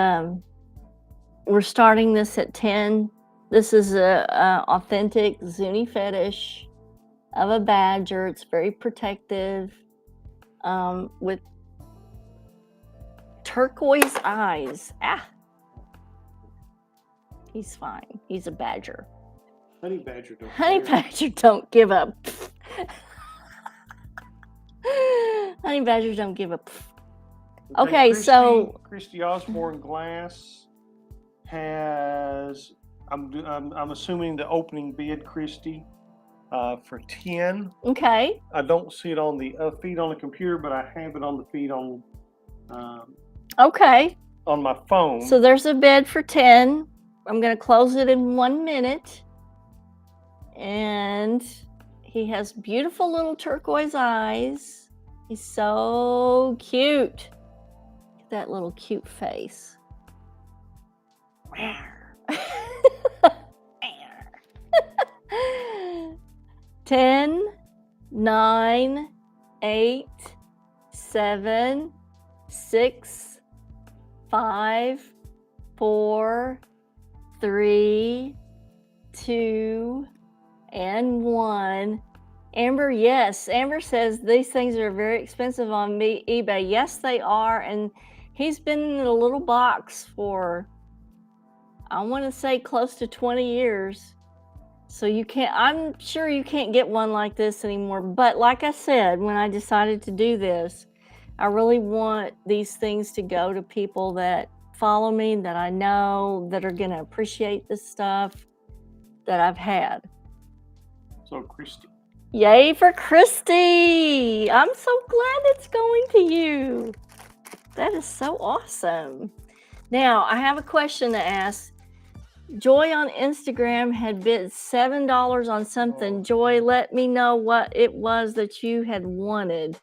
we're starting this at 10. This is a authentic Zuni fetish of a badger. It's very protective, with turquoise eyes. He's fine. He's a badger. Honey badger don't. Honey badger don't give up. Honey badgers don't give up. Okay, so Christy Osborne Glass has. I'm assuming the opening bid, Christy, for 10. okay. I don't see it on the feed on the computer, but I have it on the feed on Okay. on my phone. So there's a bid for 10. I'm going to close it in 1 minute. And he has beautiful little turquoise eyes. He's so cute. Look at that little cute face. 10, 9, 8, 7, 6, 5, 4, 3, 2, and 1. Amber, yes. Amber says these things are very expensive on eBay. Yes, they are. And he's been in a little box for, I want to say, close to 20 years. So I'm sure you can't get one like this anymore. But like I said, when I decided to do this, I really want these things to go to people that follow me, that I know, that are going to appreciate this stuff that I've had. So, Christy. Yay for Christy! I'm so glad it's going to you. That is so awesome. Now, I have a question to ask. Joy on Instagram had bid $7 on something. Joy, let me know what it was that you had wanted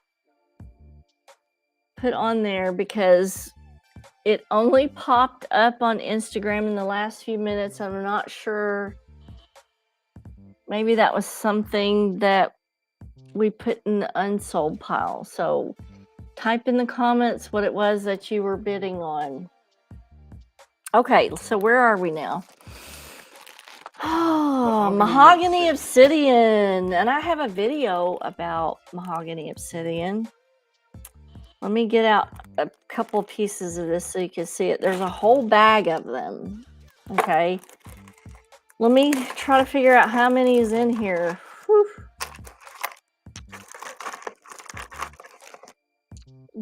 put on there, because it only popped up on Instagram in the last few minutes. I'm not sure. Maybe that was something that we put in the unsold pile. So type in the comments what it was that you were bidding on. Okay, so where are we now? Oh, mahogany obsidian. And I have a video about mahogany obsidian. Let me get out a couple pieces of this so you can see it. There's a whole bag of them. Okay. Let me try to figure out how many is in here. Whew.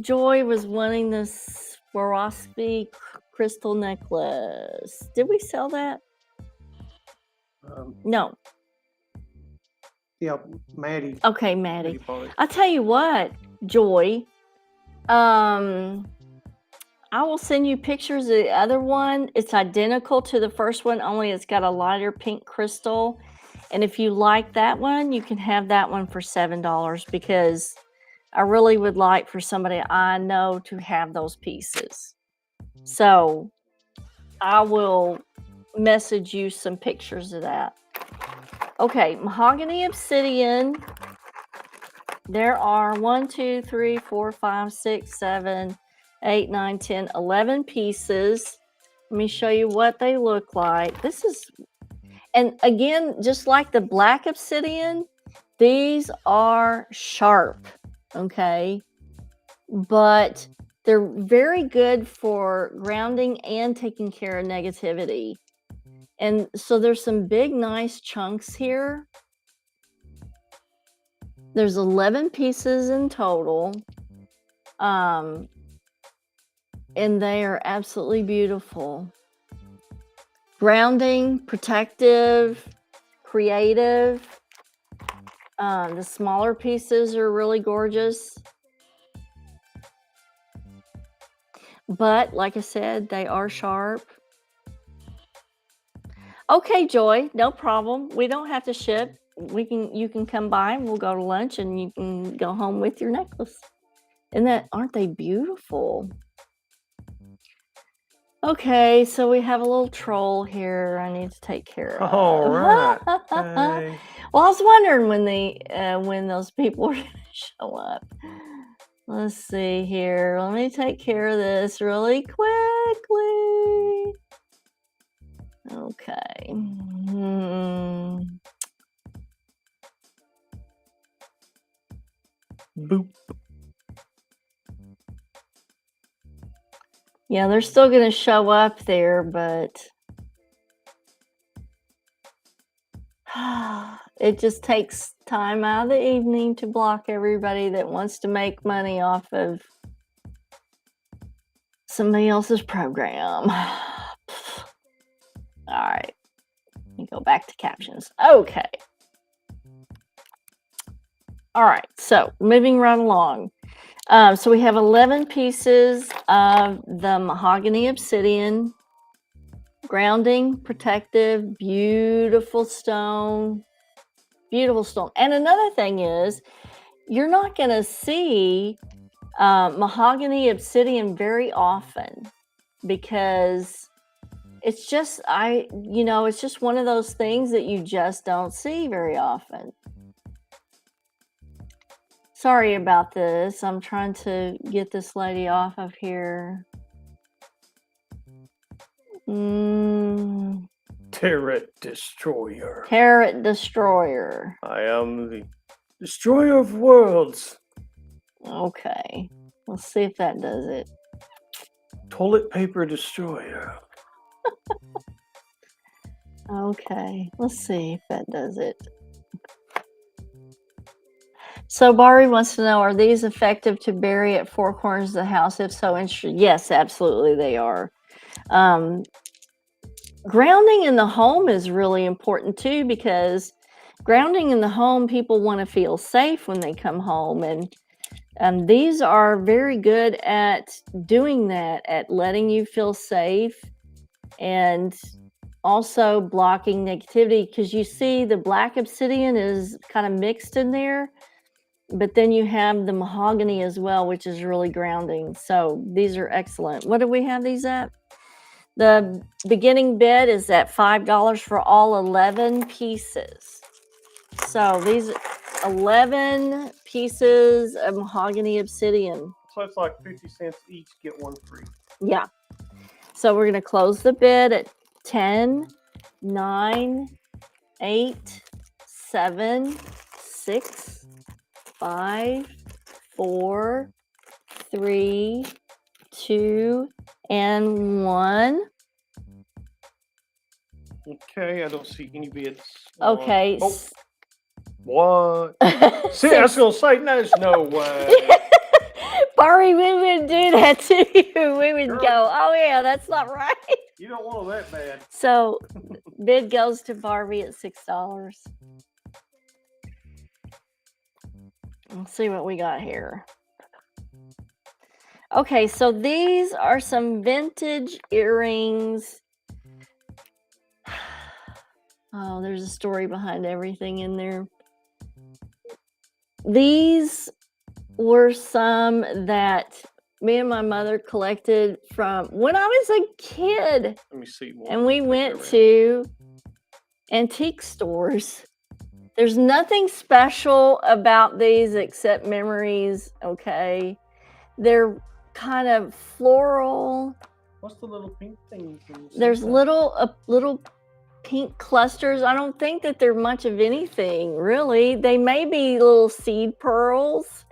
Joy was wanting this Swarovski crystal necklace. Did we sell that? No. Yeah, Maddie. Okay, Maddie. bought it. I'll tell you what, Joy. I will send you pictures of the other one. It's identical to the first one, only it's got a lighter pink crystal. And if you like that one, you can have that one for $7 because I really would like for somebody I know to have those pieces. So I will message you some pictures of that. Okay, mahogany obsidian. There are 1, 2, 3, 4, 5, 6, 7, 8, 9, 10, 11 pieces. Let me show you what they look like. This is, and again, just like the black obsidian, these are sharp, okay? But they're very good for grounding and taking care of negativity. And so there's some big, nice chunks here. There's 11 pieces in total. And they are absolutely beautiful. Grounding, protective, creative. The smaller pieces are really gorgeous. But like I said, they are sharp. Okay, Joy, no problem. We don't have to ship. You can come by and we'll go to lunch and you can go home with your necklace. Aren't they beautiful? Okay, so we have a little troll here I need to take care of. All right. Okay. Well, I was wondering when those people were gonna show up. Let's see here. Let me take care of this really quickly. Okay. Boop. Yeah, they're still going to show up there, but it just takes time out of the evening to block everybody that wants to make money off of somebody else's program. All right. Let me go back to captions. Okay. All right. So moving right along. So we have 11 pieces of the mahogany obsidian. Grounding, protective, beautiful stone. Beautiful stone. And another thing is, you're not going to see mahogany obsidian very often because it's just, it's just one of those things that you just don't see very often. Sorry about this. I'm trying to get this lady off of here. Carrot Destroyer. Carrot Destroyer. I am the destroyer of worlds. Okay. Let's see if that does it. Toilet paper destroyer. Okay. Let's see if that does it. So Bari wants to know, are these effective to bury at four corners of the house? If so, yes, absolutely they are. Grounding in the home is really important too, because grounding in the home, people want to feel safe when they come home. And these are very good at doing that, at letting you feel safe and also blocking negativity, because you see the black obsidian is kind of mixed in there. But then you have the mahogany as well, which is really grounding. So these are excellent. What do we have these at? The beginning bid is at $5 for all 11 pieces. So these 11 pieces of mahogany obsidian. So it's like 50 cents each, get one free. Yeah. So we're going to close the bid at 10, 9, 8, 7, 6, 5, 4, 3, 2, and 1. Okay, I don't see any bids. Okay. Oh, what? See, I was going to say, there's no way. Bari, we would do that to you. We would Sure. go, oh yeah, that's not right. You don't want that bad. So bid goes to Barbie at $6. Let's see what we got here. Okay, so these are some vintage earrings. Oh, there's a story behind everything in there. These were some that me and my mother collected from when I was a kid. Let me see. And we went to antique stores. There's nothing special about these except memories, okay? They're kind of floral. What's the little pink thing? There's little pink clusters. I don't think that they're much of anything, really. They may be little seed pearls.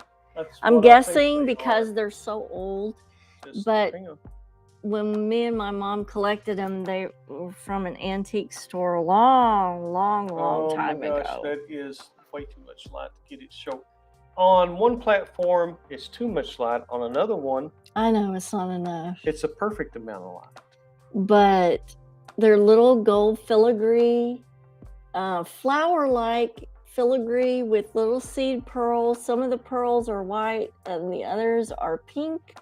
I'm guessing because they're so old. But when me and my mom collected them, they were from an antique store a long time ago. That is way too much light to get it show. On one platform, it's too much light. On another one, I know it's not enough. It's a perfect amount of light. But they're little gold filigree, flower-like filigree with little seed pearls. Some of the pearls are white and the others are pink.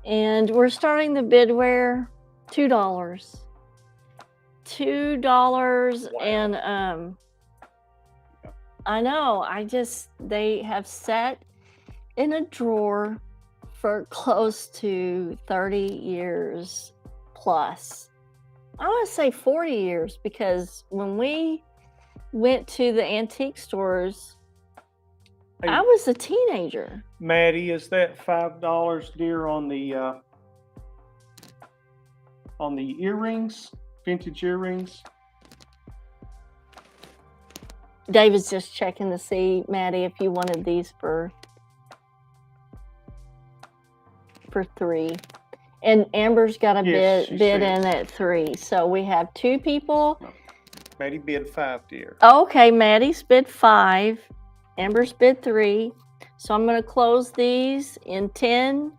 And we're starting the bid where $2. $2. Wow. And I know, they have sat in a drawer for close to 30 years plus. I want to say 40 years because when we went to the antique stores, I was a teenager. Maddie, is that $5, dear, on the earrings, vintage earrings? David's just checking to see, Maddie, if you wanted these for $3. And Amber's got a bid in at $3. So we have 2 people. No. Maddie bid $5, dear. Okay, Maddie's bid $5. Amber's bid $3. So I'm going to close these in 10,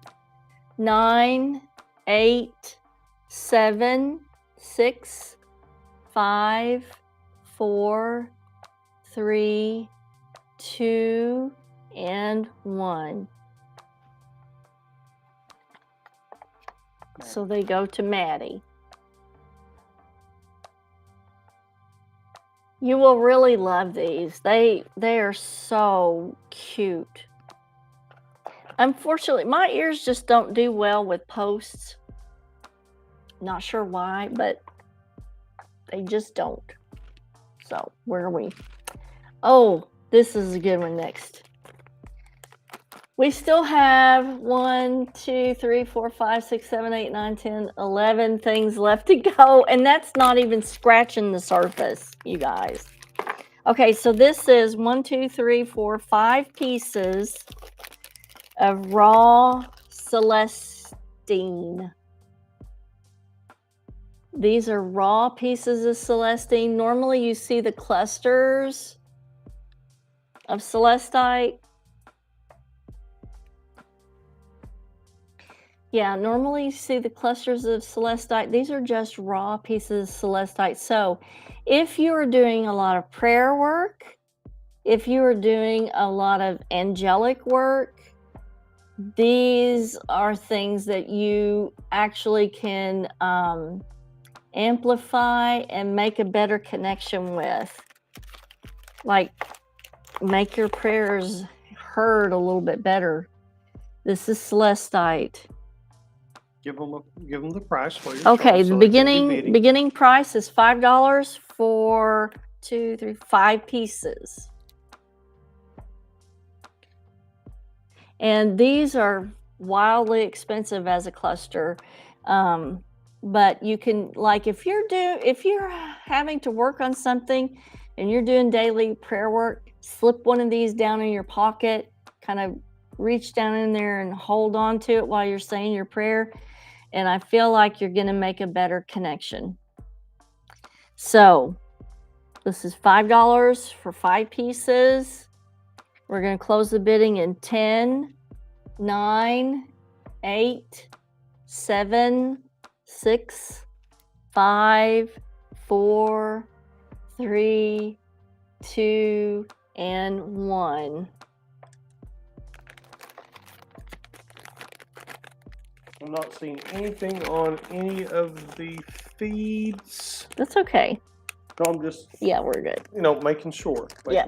9, 8, 7, 6, 5, 4, 3, 2, and 1. So they go to Maddie. You will really love these. They are so cute. Unfortunately, my ears just don't do well with posts. Not sure why, but they just don't. So, where are we? Oh, this is a good one next. We still have 1, 2, 3, 4, 5, 6, 7, 8, 9, 10, 11 things left to go. And that's not even scratching the surface, you guys. Okay, so this is 1, 2, 3, 4, 5 pieces of raw celestine. These are raw pieces of celestine. Normally you see the clusters of celestite. Yeah, normally you see the clusters of celestite. These are just raw pieces of celestite. So if you are doing a lot of prayer work, if you are doing a lot of angelic work, these are things that you actually can amplify and make a better connection with. Like, make your prayers heard a little bit better. This is celestite. Give them the price. Okay, the beginning price is $5 for 2, 3, 5 pieces. And these are wildly expensive as a cluster. But you can, like, if you're having to work on something and you're doing daily prayer work, slip one of these down in your pocket, kind of reach down in there and hold on to it while you're saying your prayer. And I feel like you're going to make a better connection. So this is $5 for 5 pieces. We're going to close the bidding in 10, 9, 8, 7, 6, 5, 4, 3, 2, and 1. I'm not seeing anything on any of the feeds. That's okay. So I'm just, Yeah, we're good. making sure. Yeah.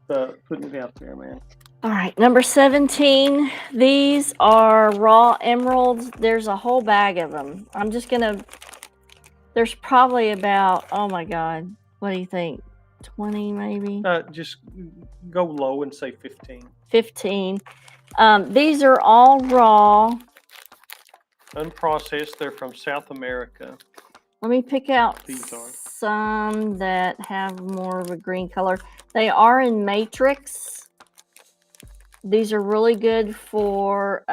Putting it out there, man. All right, number 17. These are raw emeralds. There's a whole bag of them. I'm just gonna. There's probably about, oh my God, what do you think? 20 maybe? Just go low and say 15. 15. These are all raw. Unprocessed. They're from South America. Let me pick out These are. some that have more of a green color. They are in matrix. These are really good for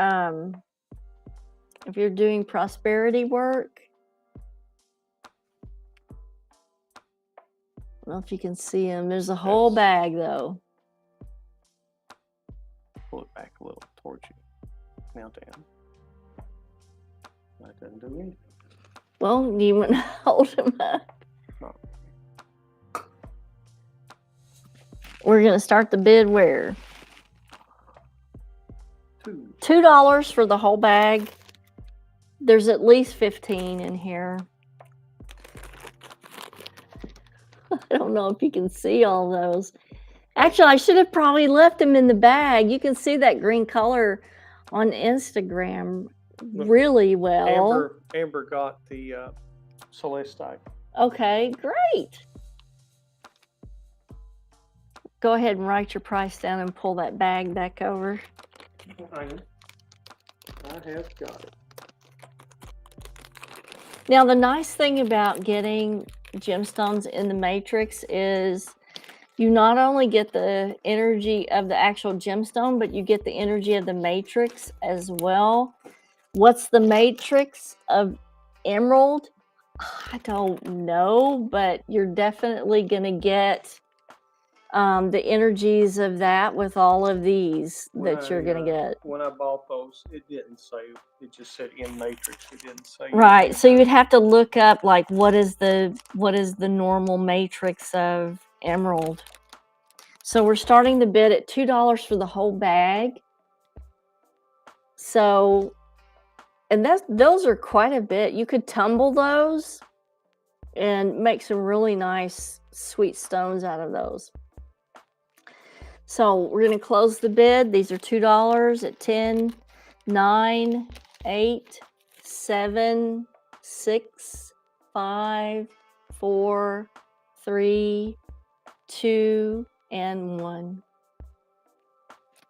if you're doing prosperity work. I don't know if you can see them. There's a whole bag though. Pull it back a little towards you. Now down. That doesn't do anything. Well, you want to hold them up. No. We're going to start the bid where? $2 for the whole bag. There's at least 15 in here. I don't know if you can see all those. Actually, I should have probably left them in the bag. You can see that green color on Instagram really well. Amber got the celestite. Okay, great. Go ahead and write your price down and pull that bag back over. I have got it. Now, the nice thing about getting gemstones in the matrix is you not only get the energy of the actual gemstone, but you get the energy of the matrix as well. What's the matrix of emerald? I don't know, but you're definitely going to get the energies of that with all of these that you're going to get. When I bought those, it didn't say, it just said in matrix. It didn't say. Right. So you'd have to look up like what is the normal matrix of emerald. So we're starting the bid at $2 for the whole bag. So, and those are quite a bit. You could tumble those and make some really nice sweet stones out of those. So we're going to close the bid. These are $2 at 10, 9, 8, 7, 6, 5, 4, 3, 2, and 1.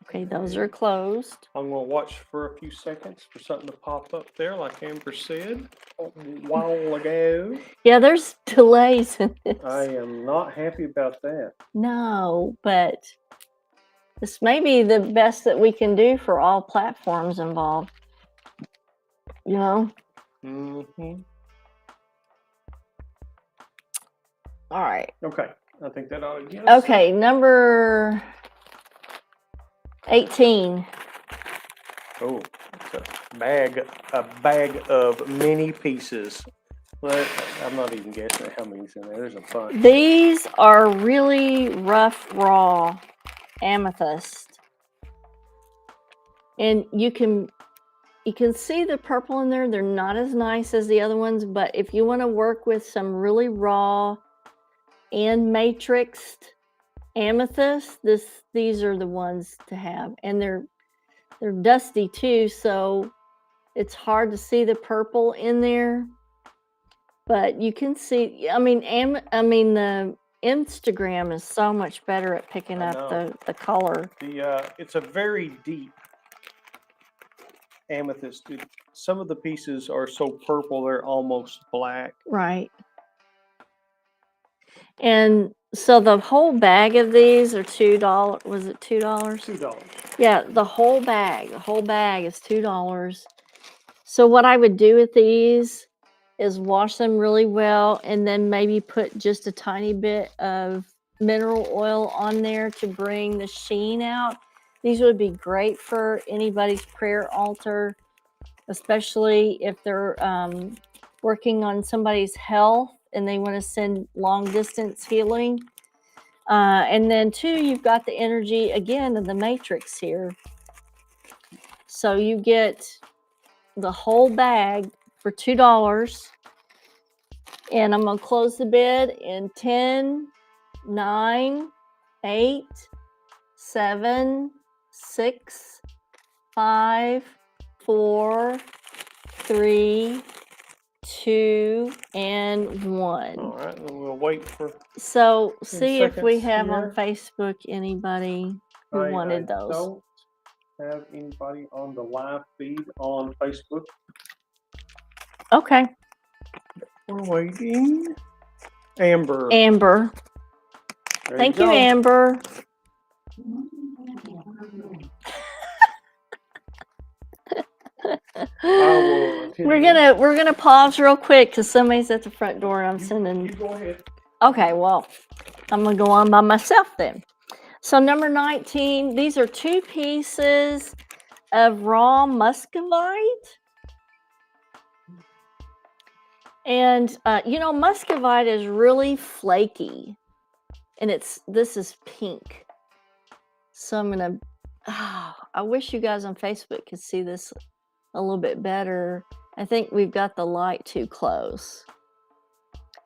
Okay, those are closed. I'm going to watch for a few seconds for something to pop up there, like Amber said a while ago. Yeah, there's delays in this. I am not happy about that. No, but this may be the best that we can do for all platforms involved. You know? Mm-hmm. All right. Okay. I think that ought to get us. Okay, number 18. Oh, it's a bag of many pieces. But I'm not even guessing how many's in there. There's a bunch. These are really rough, raw amethyst. And you can see the purple in there. They're not as nice as the other ones, but if you want to work with some really raw and matrixed amethyst, these are the ones to have. And they're dusty too, so it's hard to see the purple in there. But you can see, I mean the Instagram is so much better at picking up the color. It's a very deep amethyst. Some of the pieces are so purple they're almost black. Right. And so the whole bag of these are $2. Was it $2? $2. Yeah, the whole bag is $2. So what I would do with these is wash them really well and then maybe put just a tiny bit of mineral oil on there to bring the sheen out. These would be great for anybody's prayer altar, especially if they're working on somebody's health and they want to send long distance healing. And then too, you've got the energy again of the matrix here. So you get the whole bag for $2. And I'm going to close the bid in 10, 9, 8, 7, 6, 5, 4, 3, 2, and 1. All right, then we'll wait for. So see if we seconds have on here. Facebook anybody who wanted those. Don't have anybody on the live feed on Facebook. Okay. We're waiting. Amber. Amber. There Thank you you, go. Amber. We're gonna pause real quick because somebody's at the front door and I'm sending. You go ahead. Okay, well, I'm gonna go on by myself then. So number 19, these are 2 pieces of raw muscovite. And muscovite is really flaky. And this is pink. So I'm gonna I wish you guys on Facebook could see this a little bit better. I think we've got the light too close.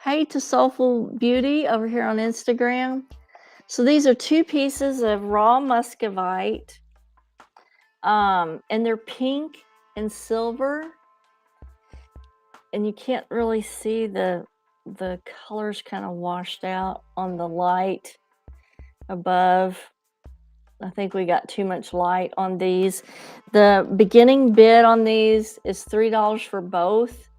Hey to Soulful Beauty over here on Instagram. So these are 2 pieces of raw muscovite. And they're pink and silver. And you can't really see the colors kind of washed out on the light above. I think we got too much light on these. The beginning bid on these is $3 for both.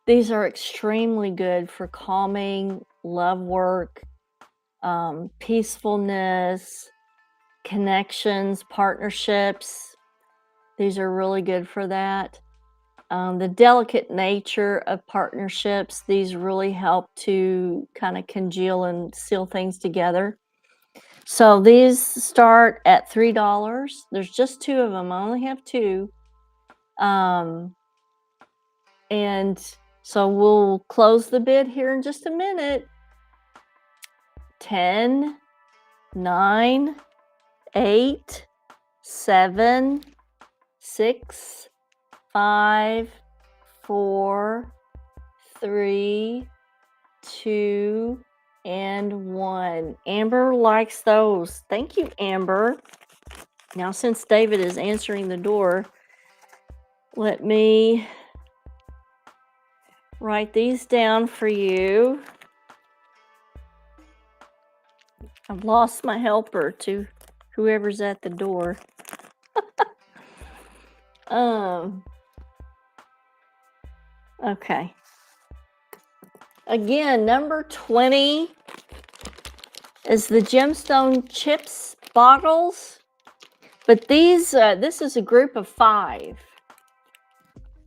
These are extremely good for calming, love work, peacefulness, connections, partnerships. These are really good for that. The delicate nature of partnerships, these really help to kind of congeal and seal things together. So these start at $3. There's just 2 of them. I only have 2. And so we'll close the bid here in just a minute. 10, 9, 8, 7, 6, 5, 4, 3, 2, and 1. Amber likes those. Thank you, Amber. Now, since David is answering the door, let me write these down for you. I've lost my helper to whoever's at the door. Okay. Again, number 20 is the Gemstone chips bottles. But these, this is a group of 5.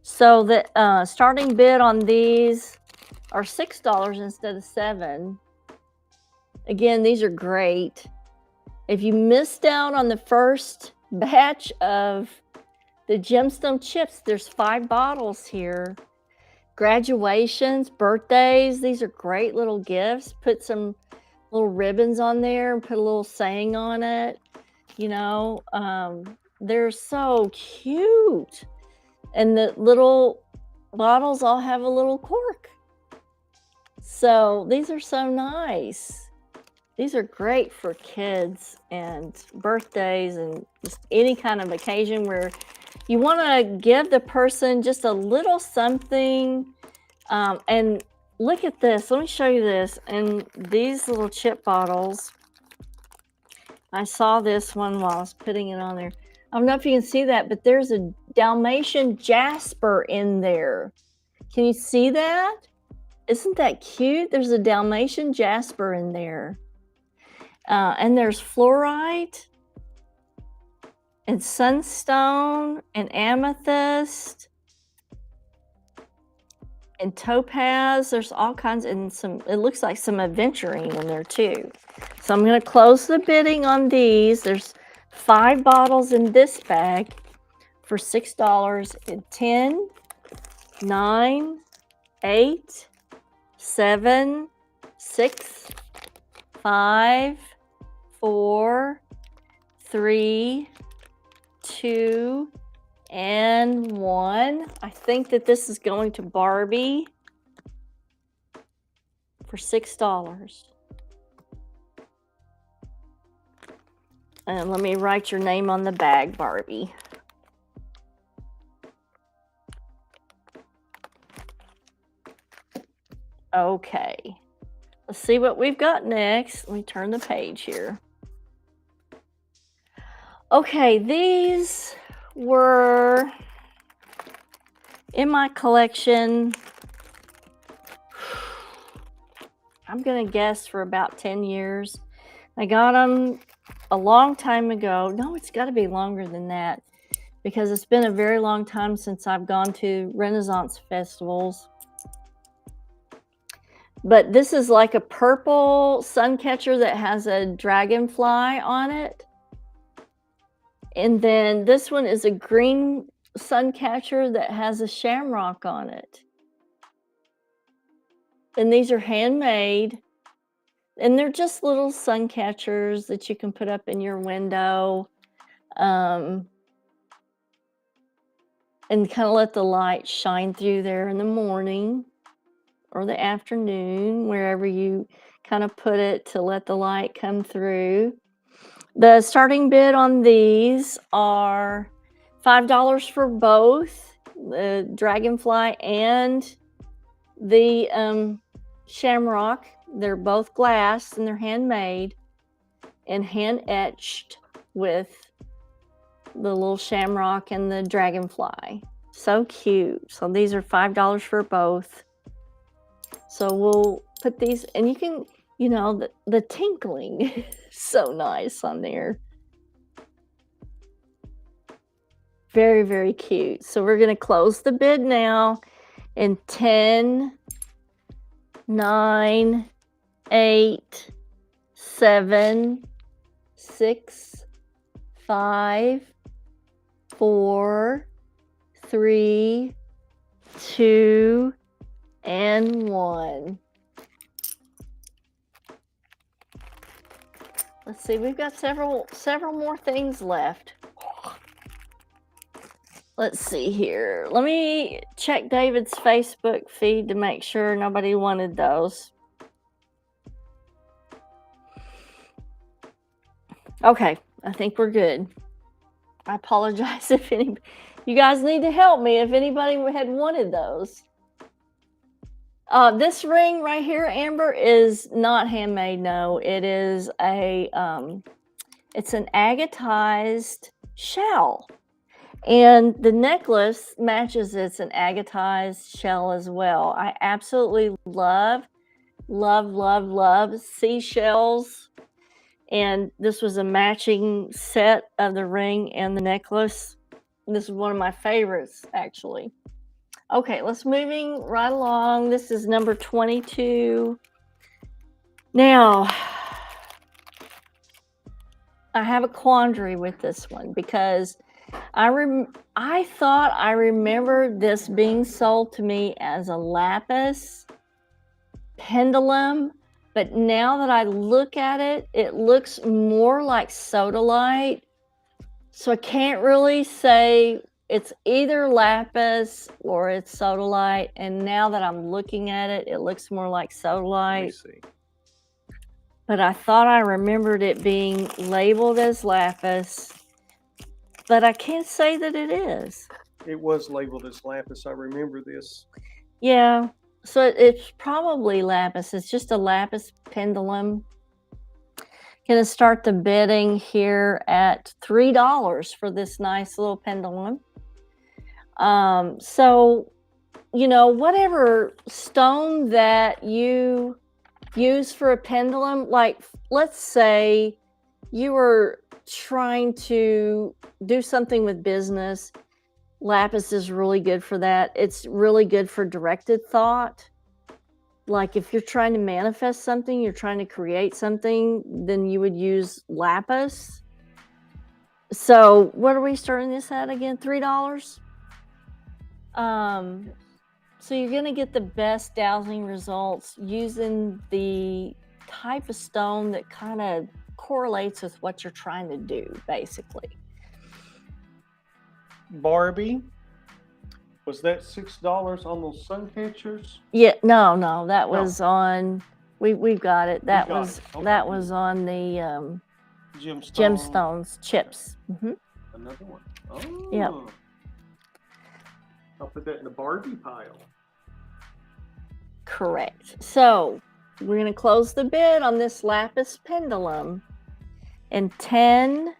So the starting bid on these are $6 instead of $7. Again, these are great. If you missed out on the first batch of the Gemstone chips, there's 5 bottles here. Graduations, birthdays, these are great little gifts. Put some little ribbons on there and put a little saying on it. They're so cute. And the little bottles all have a little cork. So these are so nice. These are great for kids and birthdays and just any kind of occasion where you want to give the person just a little something. And look at this. Let me show you this. And these little chip bottles, I saw this one while I was putting it on there. I don't know if you can see that, but there's a Dalmatian Jasper in there. Can you see that? Isn't that cute? There's a Dalmatian Jasper in there. And there's fluorite and sunstone and amethyst and topaz. There's all kinds, and it looks like some aventurine in there too. So I'm going to close the bidding on these. There's 5 bottles in this bag for $6. And 10, 9, 8, 7, 6, 5, 4, 3, 2, and 1. I think that this is going to Barbie for $6. And let me write your name on the bag, Barbie. Okay. Let's see what we've got next. Let me turn the page here. Okay, these were in my collection, I'm going to guess for about 10 years. I got them a long time ago. No, it's got to be longer than that because it's been a very long time since I've gone to Renaissance festivals. But this is like a purple sun catcher that has a dragonfly on it. And then this one is a green sun catcher that has a shamrock on it. And these are handmade. And they're just little sun catchers that you can put up in your window. And kind of let the light shine through there in the morning or the afternoon, wherever you kind of put it to let the light come through. The starting bid on these are $5 for both the dragonfly and the shamrock. They're both glass and they're handmade and hand etched with the little shamrock and the dragonfly. So cute. So these are $5 for both. So we'll put these, and you can, you know, the tinkling so nice on there. Very, very cute. So we're going to close the bid now in 10, 9, 8, 7, 6, 5, 4, 3, 2, and 1. Let's see, we've got several more things left. Let's see here. Let me check David's Facebook feed to make sure nobody wanted those. Okay, I think we're good. I apologize if any. You guys need to help me if anybody had wanted those. This ring right here, Amber, is not handmade. No, it is a. It's an agatized shell. And the necklace matches it's an agatized shell as well. I absolutely love seashells. And this was a matching set of the ring and the necklace. This is one of my favorites, actually. Okay, let's moving right along. This is number 22. Now, I have a quandary with this one because I thought I remembered this being sold to me as a lapis pendulum, but now that I look at it, it looks more like sodalite. So I can't really say it's either lapis or it's sodalite. And now that I'm looking at it, it looks more like sodalite. Let me see. But I thought I remembered it being labeled as lapis. But I can't say that it is. It was labeled as lapis. I remember this. Yeah, so it's probably lapis. It's just a lapis pendulum. Gonna start the bidding here at $3 for this nice little pendulum. So, you know, whatever stone that you use for a pendulum, like let's say you were trying to do something with business, lapis is really good for that. It's really good for directed thought. Like if you're trying to manifest something, you're trying to create something, then you would use lapis. So what are we starting this at again? $3? So you're going to get the best dowsing results using the type of stone that kind of correlates with what you're trying to do, basically. Barbie. Was that $6 on those sun catchers? Yeah, no, that No. was on. We've got it. That got was it. Okay. that was on the Gemstones chips. Another one. Oh. Yep. I'll put that in the Barbie pile. Correct. So we're gonna close the bid on this lapis pendulum in 10,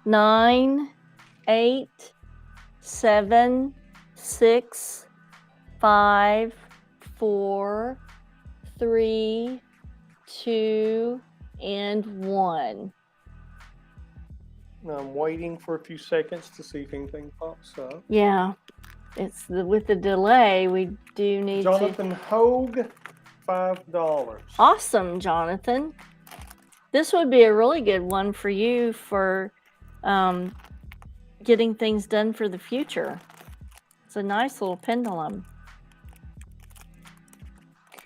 9, 8, 7, 6, 5, 4, 3, 2, and 1. Now I'm waiting for a few seconds to see if anything pops up. Yeah, it's with the delay, we do need Jonathan Hogue, $5. Awesome, Jonathan. This would be a really good one for you for getting things done for the future. It's a nice little pendulum.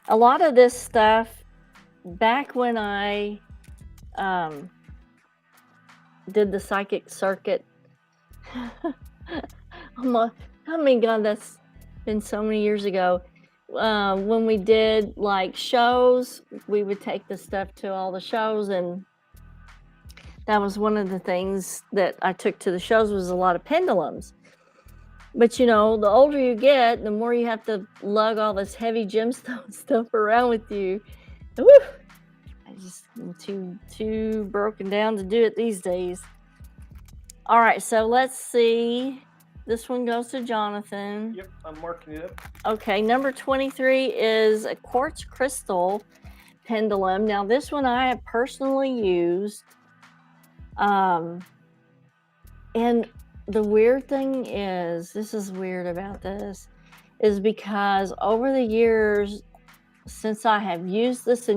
A lot of this stuff, back when I did the psychic circuit, God, that's been so many years ago. When we did like shows, we would take the stuff to all the shows, and that was one of the things that I took to the shows was a lot of pendulums. But the older you get, the more you have to lug all this heavy gemstone stuff around with you. Woo! I'm too broken down to do it these days. All right, so let's see. This one goes to Jonathan. Yep, I'm marking it up. Okay, number 23 is a quartz crystal pendulum. Now, this one I have personally used. And the weird thing is, this is weird about this, is because over the years, since I have used this,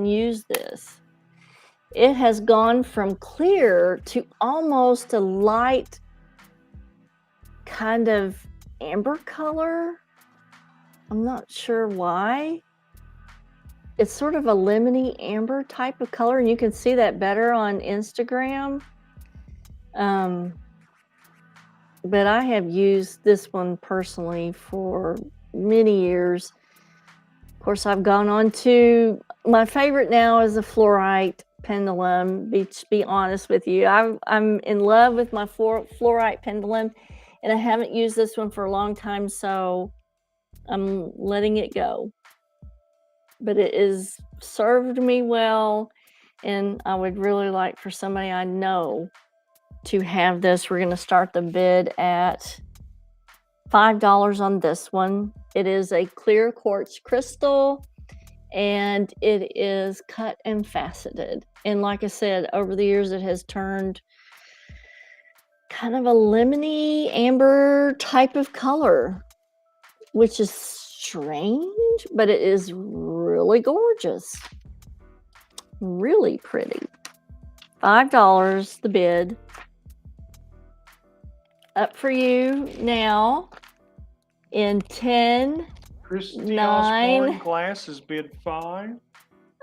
it has gone from clear to almost a light kind of amber color. I'm not sure why. It's sort of a lemony amber type of color, and you can see that better on Instagram. But I have used this one personally for many years. Of course, I've gone on to my favorite now is the fluorite pendulum. To be honest with you, I'm in love with my fluorite pendulum, and I haven't used this one for a long time, so I'm letting it go. But it has served me well, and I would really like for somebody I know to have this. We're going to start the bid at $5 on this one. It is a clear quartz crystal, and it is cut and faceted. And like I said, over the years, it has turned kind of a lemony amber type of color, which is strange, but it is really gorgeous. Really pretty. $5 the bid. Up for you now in 10, Christy 9. Osborne Glasses bid 5.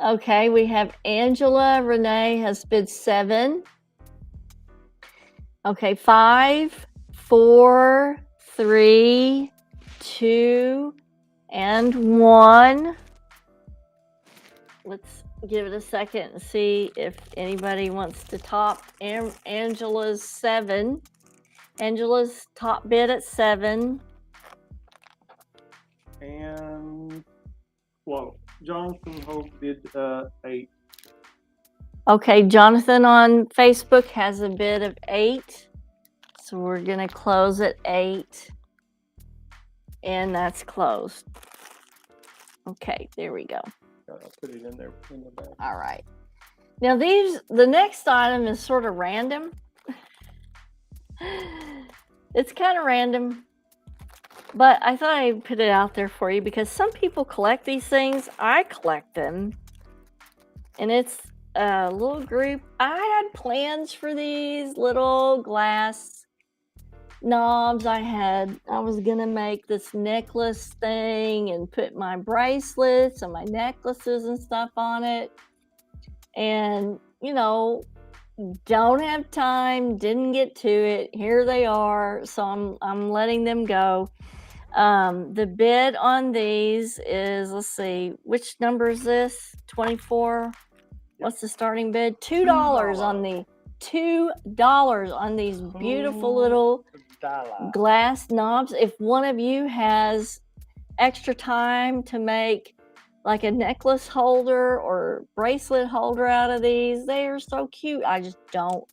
Okay, we have Angela Renee has bid 7. Okay, 5, 4, 3, 2, and 1. Let's give it a second and see if anybody wants to top Angela's 7. Angela's top bid at 7. And Jonathan Hope bid 8. Okay, Jonathan on Facebook has a bid of 8. So we're gonna close at 8. And that's closed. Okay, there we go. I'll put it in there in the back. All right. Now the next item is sort of random. It's kind of random, but I thought I'd put it out there for you because some people collect these things. I collect them, and it's a little group. I had plans for these little glass knobs. I was gonna make this necklace thing and put my bracelets and my necklaces and stuff on it, and don't have time, didn't get to it. Here they are, so I'm letting them go. The bid on these is, let's see, which number is this? 24. What's the starting bid? $2 on the $2 on these beautiful little glass knobs. If one of you has extra time to make like a necklace holder or bracelet holder out of these, they are so cute. I just don't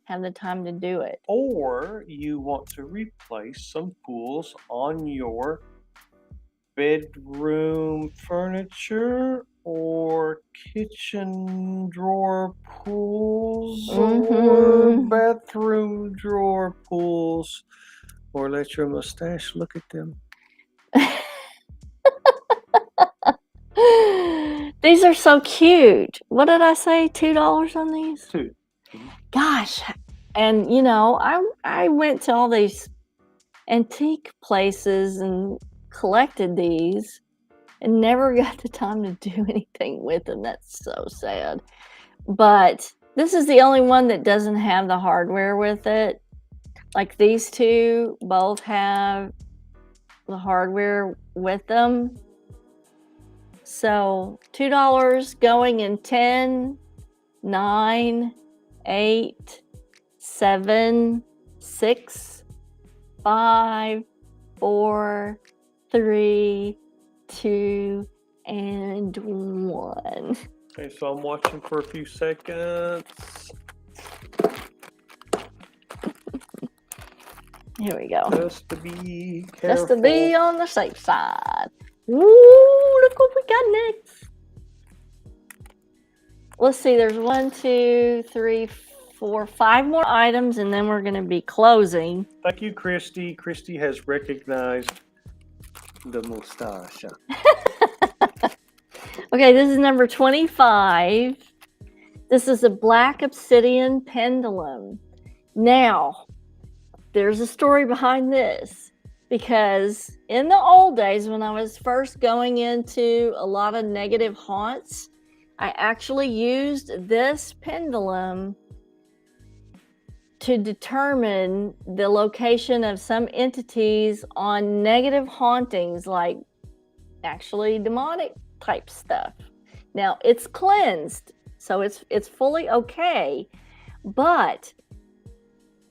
have the time to do it. Or you want to replace some pools on your bedroom furniture or kitchen drawer pools or bathroom drawer pools, or let your mustache look at them. These are so cute. What did I say? $2 on these? Two. Gosh. And you know, I went to all these antique places and collected these and never got the time to do anything with them. That's so sad. But this is the only one that doesn't have the hardware with it. Like these two both have the hardware with them. So $2 going in 10, 9, 8, 7, 6, 5, 4, 3, 2, and 1. Okay, so I'm watching for a few seconds. Here we go. Just to be careful. Just to be on the safe side. Ooh, look what we got next. Let's see, there's 1, 2, 3, 4, 5 more items, and then we're going to be closing. Thank you, Christy. Christy has recognized the mustache. Okay, this is number 25. This is a black obsidian pendulum. Now, there's a story behind this, because in the old days when I was first going into a lot of negative haunts, I actually used this pendulum to determine the location of some entities on negative hauntings, like actually demonic type stuff. Now it's cleansed, so it's fully okay, but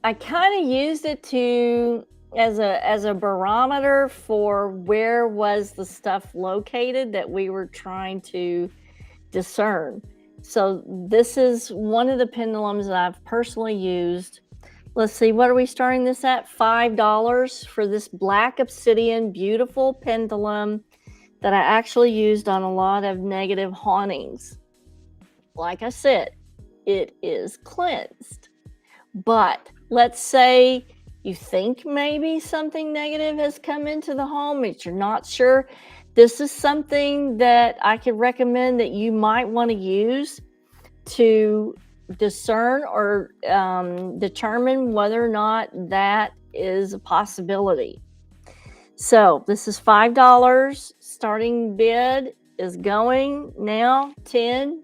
I kind of used it to as a barometer for where was the stuff located that we were trying to discern. So this is one of the pendulums that I've personally used. Let's see, what are we starting this at? $5 for this black obsidian beautiful pendulum that I actually used on a lot of negative hauntings. Like I said, it is cleansed. But let's say you think maybe something negative has come into the home, but you're not sure. This is something that I could recommend that you might want to use to discern or determine whether or not that is a possibility. So this is $5. Starting bid is going now. 10,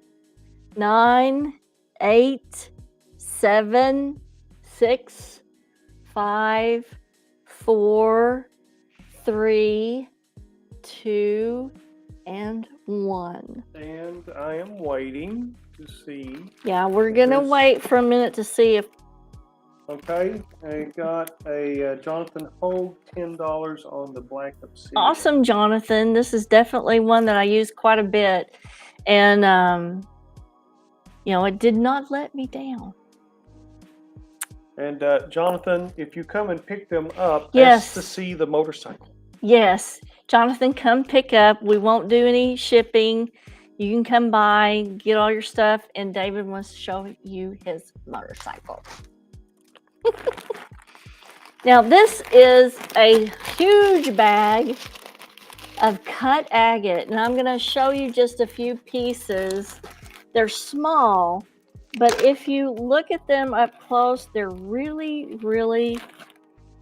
9, 8, 7, 6, 5, 4, 3, 2, and 1. And I am waiting to see. Yeah, we're gonna wait for a minute to see if. Okay, I got a Jonathan Hogue $10 on the black obsidian. Awesome, Jonathan. This is definitely one that I use quite a bit, and you know, it did not let me down. And Jonathan, if you come and pick them up, yes, ask to see the motorcycle. Yes, Jonathan, come pick up. We won't do any shipping. You can come by, get all your stuff, and David wants to show you his motorcycle. Now, this is a huge bag of cut agate, and I'm going to show you just a few pieces. They're small, but if you look at them up close, they're really, really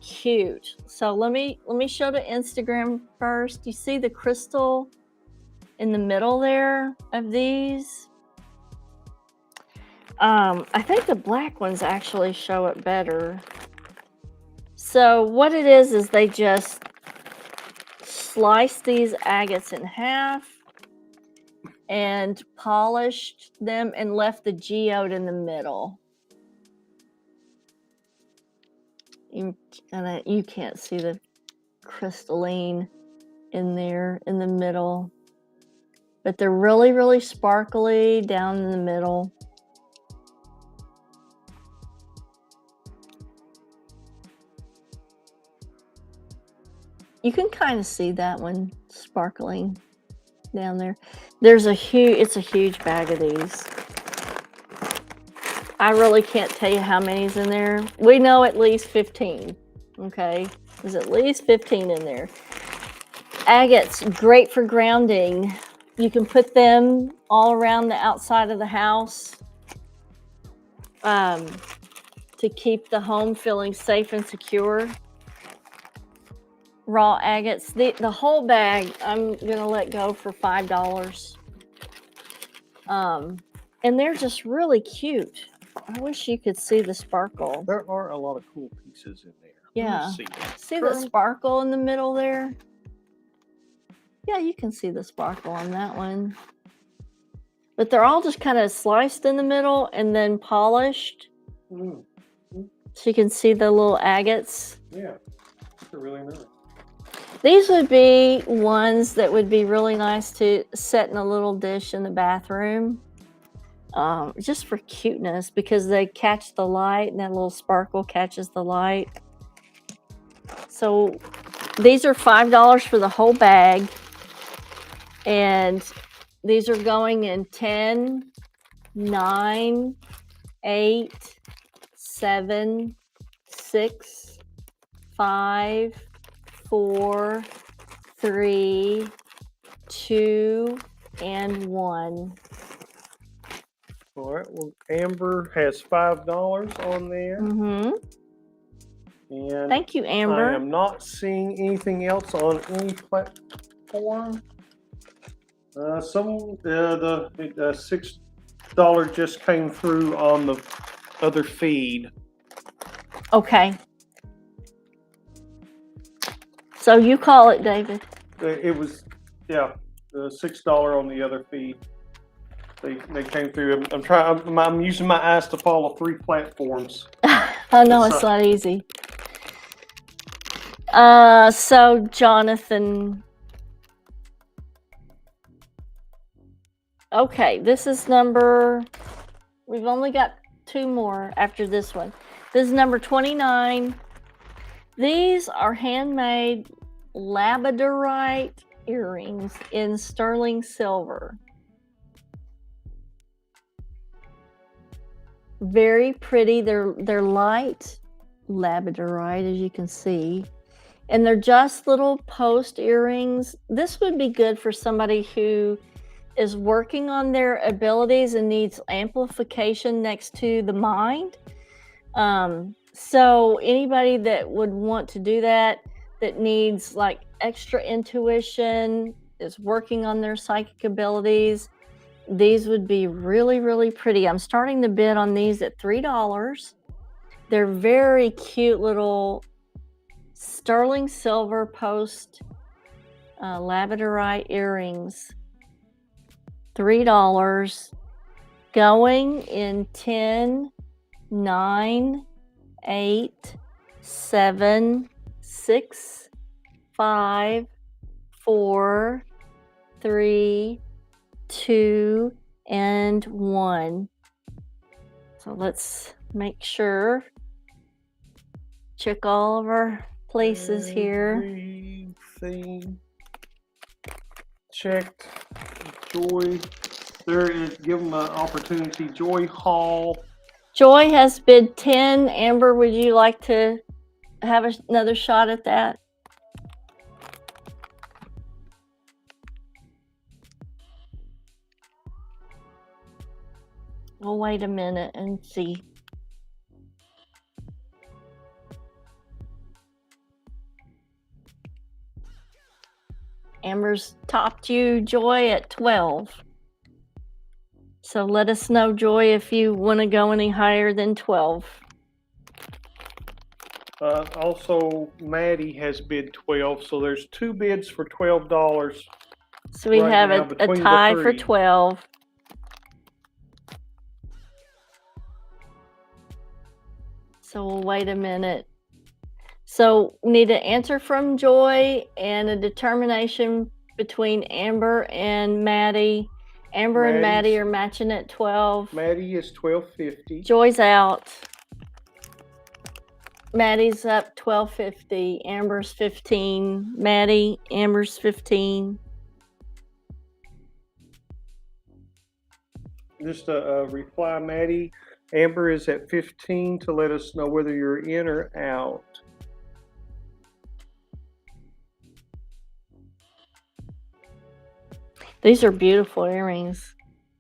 cute. So let me show to Instagram first. You see the crystal in the middle there of these? I think the black ones actually show it better. So what it is they just slice these agates in half and polished them and left the geode in the middle. You can't see the crystalline in there in the middle, but they're really, really sparkly down in the middle. You can kind of see that one sparkling down there. It's a huge bag of these. I really can't tell you how many's in there. We know at least 15, okay? There's at least 15 in there. Agates, great for grounding. You can put them all around the outside of the house to keep the home feeling safe and secure. Raw agates. The whole bag, I'm going to let go for $5. And they're just really cute. I wish you could see the sparkle. There are a lot of cool pieces in there. Yeah. See the Girl. sparkle in the middle there? Yeah, you can see the sparkle on that one. But they're all just kind of sliced in the middle and then polished. Mm. So you can see the little agates. Yeah, they're really nice. These would be ones that would be really nice to set in a little dish in the bathroom. Just for cuteness, because they catch the light and that little sparkle catches the light. So these are $5 for the whole bag. And these are going in 10, 9, 8, 7, 6, 5, 4, 3, 2, and 1. All right. Well, Amber has $5 on there. Mm-hmm. And Thank you, Amber. I am not seeing anything else on any platform. The $6 just came through on the other feed. Okay. So you call it, David. It was, yeah, the $6 on the other feed. They came through. I'm using my eyes to follow 3 platforms. I know it's not easy. So Jonathan. Okay, this is we've only got 2 more after this one. This is number 29. These are handmade labradorite earrings in sterling silver. Very pretty. They're light labradorite, as you can see. And they're just little post earrings. This would be good for somebody who is working on their abilities and needs amplification next to the mind. So anybody that would want to do that needs like extra intuition, is working on their psychic abilities, these would be really, really pretty. I'm starting the bid on these at $3. They're very cute little sterling silver post labradorite earrings. $3, going in 10, 9, 8, 7, 6, 5, 4, 3, 2, and 1. So let's make sure. Check all of our places here. Everything checked. Joy, there is, give them an opportunity. Joy Hall. Joy has bid 10. Amber, would you like to have another shot at that? We'll wait a minute and see. Amber's topped you, Joy, at 12. So let us know, Joy, if you want to go any higher than 12. Also, Maddie has bid 12, so there's 2 bids for $12. So we Right have now a between the tie for three. 12. So we'll wait a minute. So we need an answer from Joy and a determination between Amber and Maddie. Amber and Maddie are matching at 12. Maddie is $12.50. Joy's out. Maddie's up $12.50. Amber's 15. Maddie, Amber's 15. Just a reply, Maddie. Amber is at 15 to let us know whether you're in or out. These are beautiful earrings.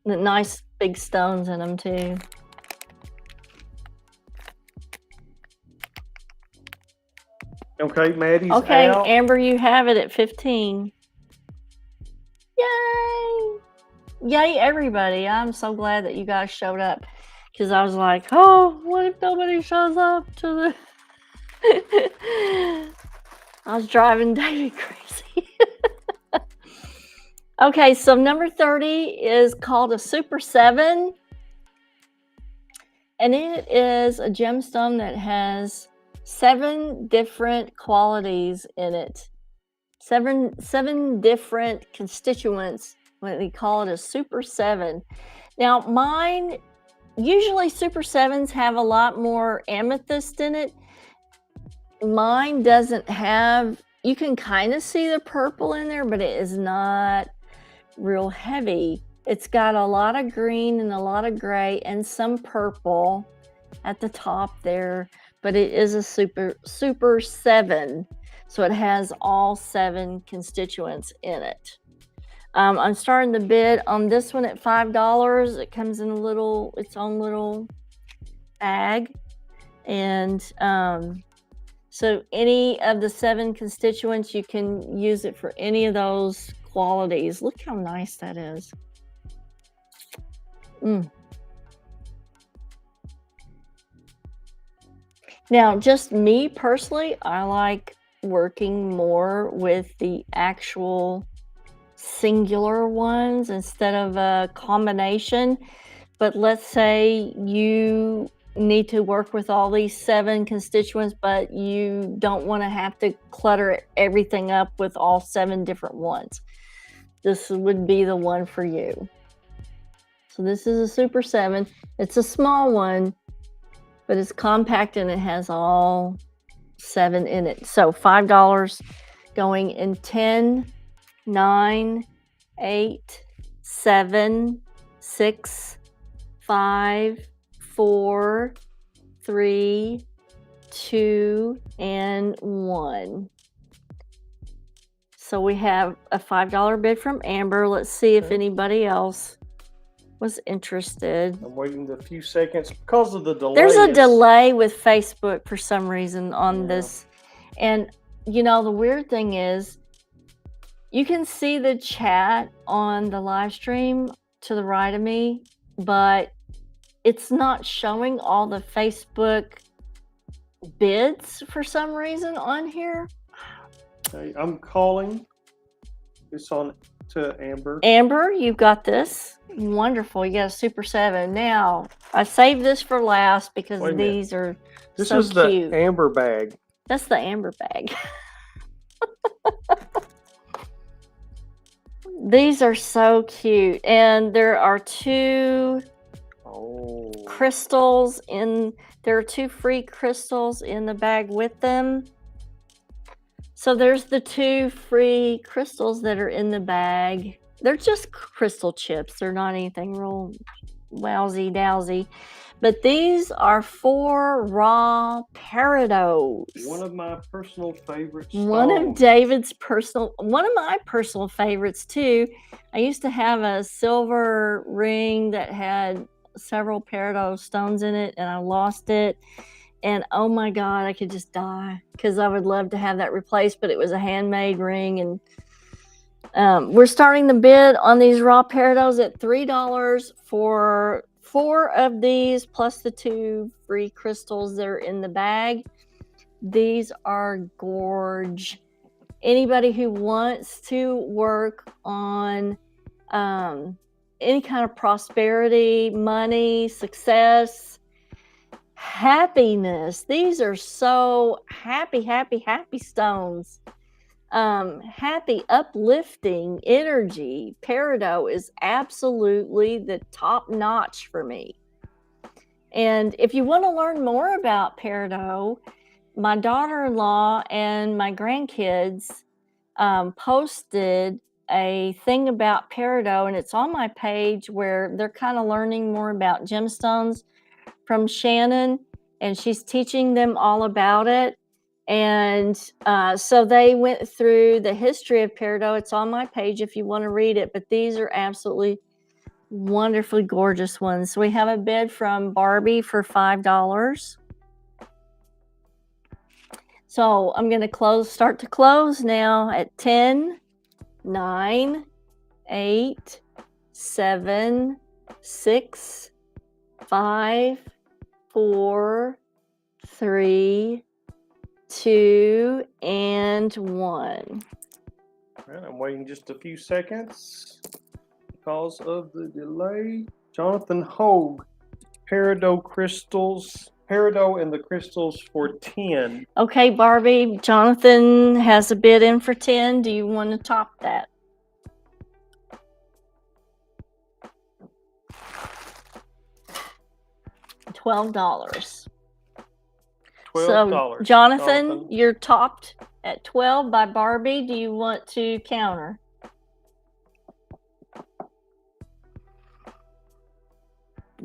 Nice big stones in them too. Okay, Maddie's okay, out. Amber, you have it at 15. Yay! Yay, everybody. I'm so glad that you guys showed up. Because I was like, oh, what if nobody shows up to the... I was driving David crazy. Okay, so number 30 is called a Super 7. And it is a gemstone that has 7 different qualities in it. Seven different constituents. When they call it a Super 7. Now, mine, usually Super 7s have a lot more amethyst in it. Mine doesn't have, you can kind of see the purple in there, but it is not real heavy. It's got a lot of green and a lot of gray and some purple at the top there, but it is a Super 7. So it has all 7 constituents in it. I'm starting the bid on this one at $5. It comes in its own little bag. And so any of the 7 constituents, you can use it for any of those qualities. Look how nice that is. Now, just me personally, I like working more with the actual singular ones instead of a combination. But let's say you need to work with all these 7 constituents, but you don't want to have to clutter everything up with all 7 different ones. This would be the one for you. So this is a Super 7. It's a small one, but it's compact and it has all 7 in it. So $5 going in 10, 9, 8, 7, 6, 5, 4, 3, 2, and 1. So we have a $5 bid from Amber. Let's see if anybody else was interested. I'm waiting a few seconds because of the delay. There's a delay with Facebook for some reason on this. And you know, the weird thing is you can see the chat on the live stream to the right of me, but it's not showing all the Facebook bids for some reason on here. Okay, I'm calling. It's on to Amber. Amber, you've got this. Wonderful. You got a Super 7. Now, I saved this for last because these are this so is cute. The Amber bag. That's the Amber bag. These are so cute. And there are 2 crystals in, there are 2 free crystals in the bag with them. So there's the 2 free crystals that are in the bag. They're just crystal chips. They're not anything real wowsy-dowsy. But these are 4 raw peridots. One of my personal favorite stones. One of my personal favorites too. I used to have a silver ring that had several peridot stones in it, and I lost it. And oh my God, I could just die because I would love to have that replaced, but it was a handmade ring and We're starting the bid on these raw peridot at $3 for 4 of these, plus the 2 free crystals that are in the bag. These are gorge. Anybody who wants to work on any kind of prosperity, money, success, happiness. These are so happy stones. Happy, uplifting energy. Peridot is absolutely the top notch for me. And if you want to learn more about peridot, my daughter-in-law and my grandkids posted a thing about peridot, and it's on my page where they're kind of learning more about gemstones from Shannon, and she's teaching them all about it. And so they went through the history of peridot. It's on my page if you want to read it, but these are absolutely wonderfully gorgeous ones. So we have a bid from Barbie for $5. So I'm going to start to close now at 10, 9, 8, 7, 6, 5, 4, 3, 2, and 1. All right, I'm waiting just a few seconds because of the delay. Jonathan Hogue, peridot crystals, peridot and the crystals for 10. Okay, Barbie, Jonathan has a bid in for 10. Do you want to top that? $12. So, Jonathan, you're topped at 12 by Barbie. Do you want to counter?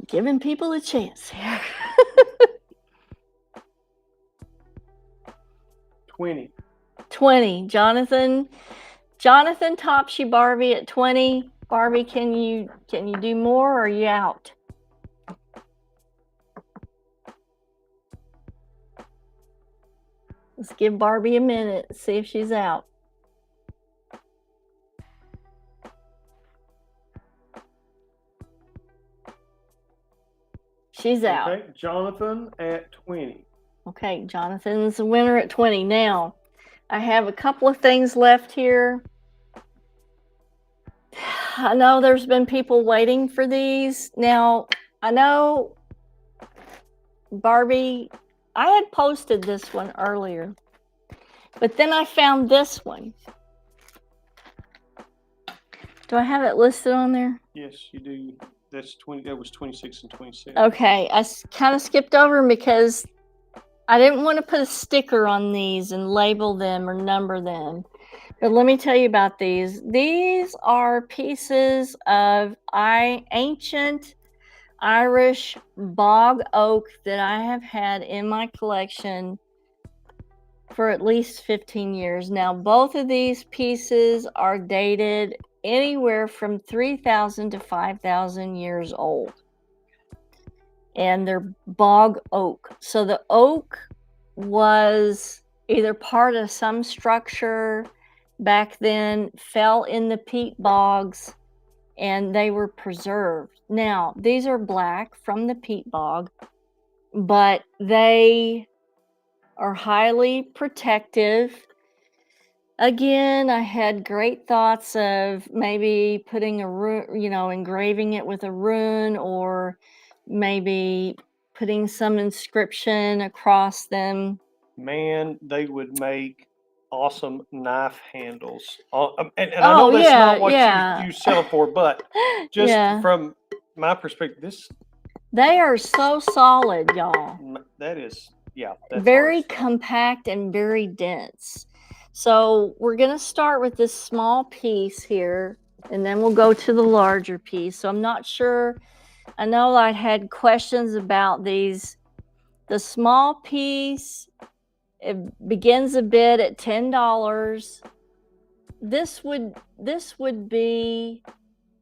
Giving people a chance here. 20. 20. Jonathan tops you, Barbie, at 20. Barbie, can you do more, or are you out? Let's give Barbie a minute, see if she's out. She's out. Okay, Jonathan at 20. Okay, Jonathan's the winner at 20. Now, I have a couple of things left here. I know there's been people waiting for these. Now, I know, Barbie, I had posted this one earlier, but then I found this one. Do I have it listed on there? Yes, you do. That's 20. That was 26 and 27. Okay, I kind of skipped over them because I didn't want to put a sticker on these and label them or number them. But let me tell you about these. These are pieces of ancient Irish bog oak that I have had in my collection for at least 15 years. Now, both of these pieces are dated anywhere from 3,000 to 5,000 years old. And they're bog oak. So the oak was either part of some structure back then, fell in the peat bogs, and they were preserved. Now, these are black from the peat bog, but they are highly protective. Again, I had great thoughts of maybe putting a rune, engraving it with a rune, or maybe putting some inscription across them. Man, they would make awesome knife handles. And I know that's not what you sell it for, but just from my perspective, they are so solid, y'all. That is, that's very compact and very dense. So we're going to start with this small piece here, and then we'll go to the larger piece. So I'm not sure. I know I had questions about these. The small piece, it begins a bid at $10. This would be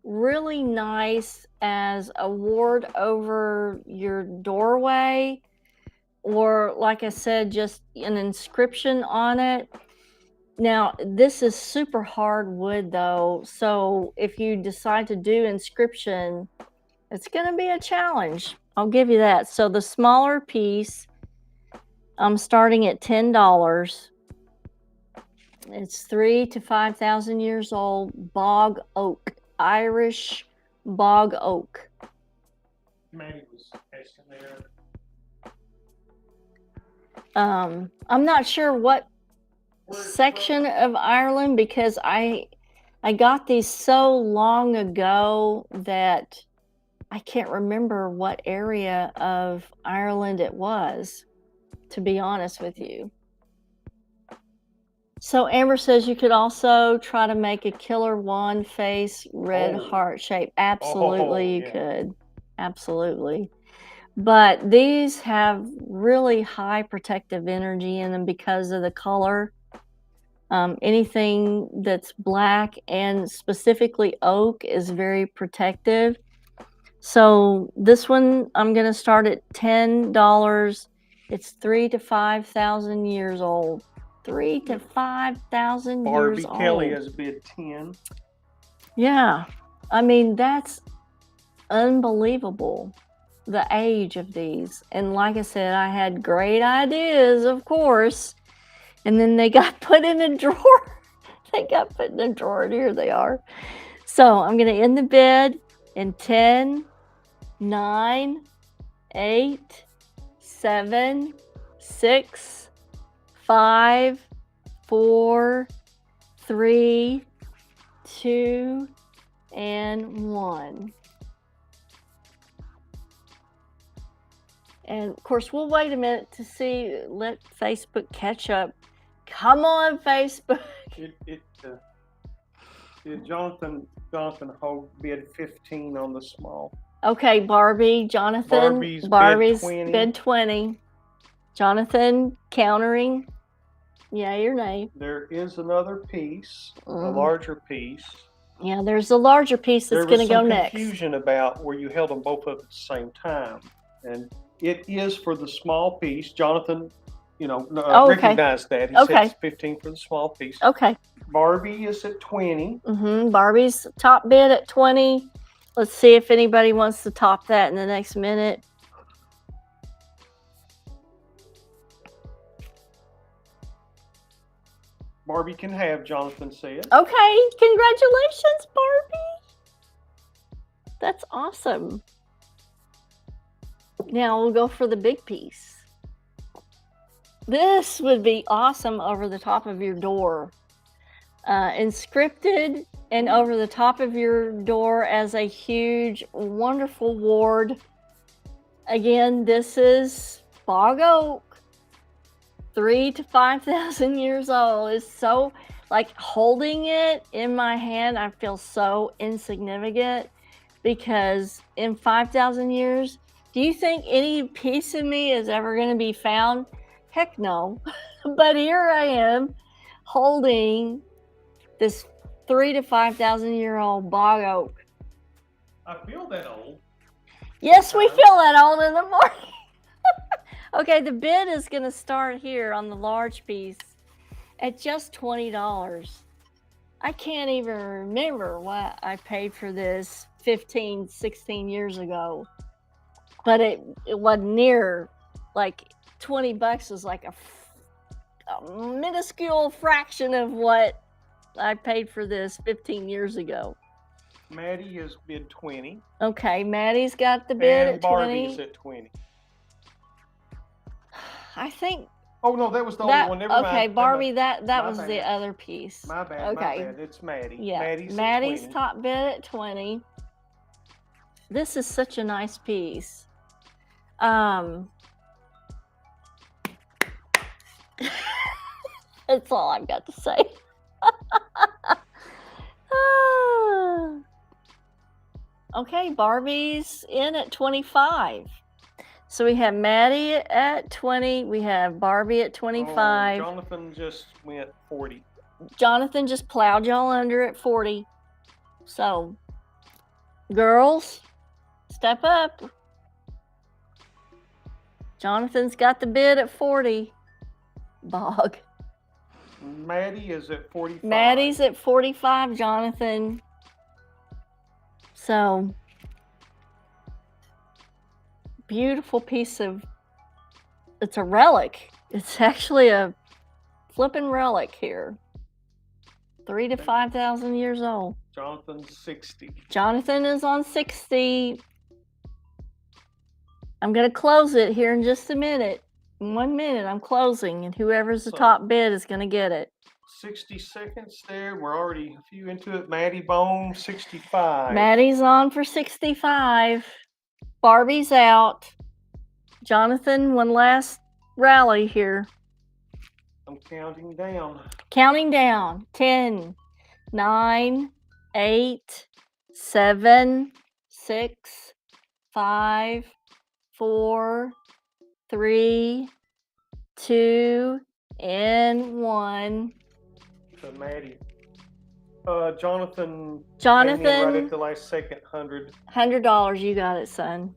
really nice as a ward over your doorway, or like I said, just an inscription on it. Now, this is super hard wood though, so if you decide to do inscription, it's going to be a challenge. I'll give you that. So the smaller piece, I'm starting at $10. It's 3 to 5,000 years old, bog oak, Irish bog oak. Maddie was asking there. I'm not sure what section of Ireland, because I got these so long ago that I can't remember what area of Ireland it was, to be honest with you. So Amber says you could also try to make a killer wand face red heart shape. Absolutely, you could. Absolutely. But these have really high protective energy in them because of the color. Anything that's black and specifically oak is very protective. So this one, I'm going to start at $10. It's 3 to 5,000 years old. 3 to 5,000 years old. Barbie Kelly has bid 10. Yeah. I mean, that's unbelievable, the age of these. And like I said, I had great ideas, of course. And then they got put in a drawer. They got put in a drawer, and here they are. So I'm going to end the bid in 10, 9, 8, 7, 6, 5, 4, 3, 2, and 1. And of course, we'll wait a minute to see, let Facebook catch up. Come on, Facebook. Jonathan Hogue bid 15 on the small. Okay, Barbie, Jonathan. Barbie's bid 20. Jonathan countering. Yay or nay? There is another piece, a larger piece. Yeah, there's a larger piece that's going to go next. There was some confusion about where you held them both up at the same time. And it is for the small piece. Jonathan, recognized that. He said it's 15 for the small piece. Okay. Barbie is at 20. Barbie's top bid at 20. Let's see if anybody wants to top that in the next minute. Barbie can have, Jonathan said. Okay, congratulations, Barbie. That's awesome. Now we'll go for the big piece. This would be awesome over the top of your door. Inscripted and over the top of your door as a huge, wonderful ward. Again, this is bog oak, 3 to 5,000 years old. It's so, like, holding it in my hand, I feel so insignificant, because in 5,000 years, do you think any piece of me is ever going to be found? Heck no. But here I am holding this 3 to 5,000 year old bog oak. I feel that old. Yes, we feel that old in the morning. Okay, the bid is going to start here on the large piece at just $20. I can't even remember what I paid for this 15, 16 years ago. But it wasn't near, like, $20 was like a minuscule fraction of what I paid for this 15 years ago. Maddie has bid 20. Okay, Maddie's got the bid and at 20. Barbie's at 20. I think. Oh no, that was the only one. Never mind. Okay, Barbie, that was the other piece. My bad. Okay. My bad. It's Maddie. Yeah, Maddie's top bid at 20. This is such a nice piece. That's all I've got to say. Okay, Barbie's in at 25. So we have Maddie at 20. We have Barbie at 25. Jonathan just went 40. Jonathan just plowed y'all under at 40. So, girls, step up. Jonathan's got the bid at 40. Bog. Maddie is at 45. Maddie's at 45, Jonathan. So, beautiful piece of, it's a relic. It's actually a flippin' relic here. 3,000 to 5,000 years old. Jonathan's 60. Jonathan is on 60. I'm going to close it here in just a minute. In 1 minute, I'm closing, and whoever's the top bid is going to get it. 60 seconds there. We're already a few into it. Maddie Bone, 65. Maddie's on for 65. Barbie's out. Jonathan, one last rally here. I'm counting down. Counting down. 10, 9, 8, 7, 6, 5, 4, 3, 2, and 1. So Maddie. Jonathan. Jonathan. Right at the last second, $100. You got it, son.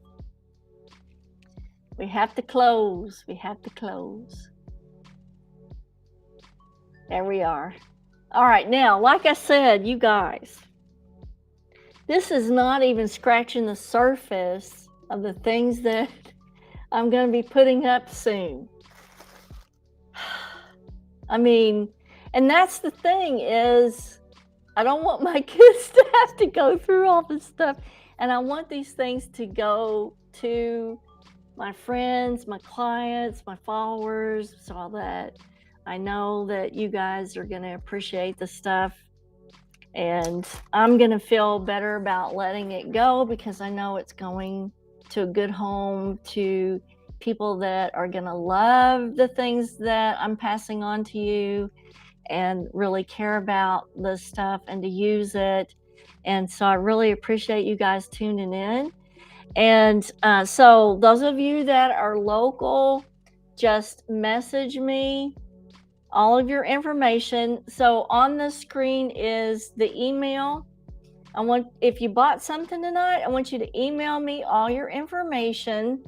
We have to close. We have to close. There we are. All right, now, like I said, you guys, this is not even scratching the surface of the things that I'm going to be putting up soon. I mean, and that's the thing is, I don't want my kids to have to go through all this stuff. And I want these things to go to my friends, my clients, my followers, so all that. I know that you guys are going to appreciate the stuff, and I'm going to feel better about letting it go because I know it's going to a good home, to people that are going to love the things that I'm passing on to you and really care about this stuff and to use it. And so I really appreciate you guys tuning in. And so those of you that are local, just message me all of your information. So on the screen is the email. If you bought something tonight, I want you to email me all your information.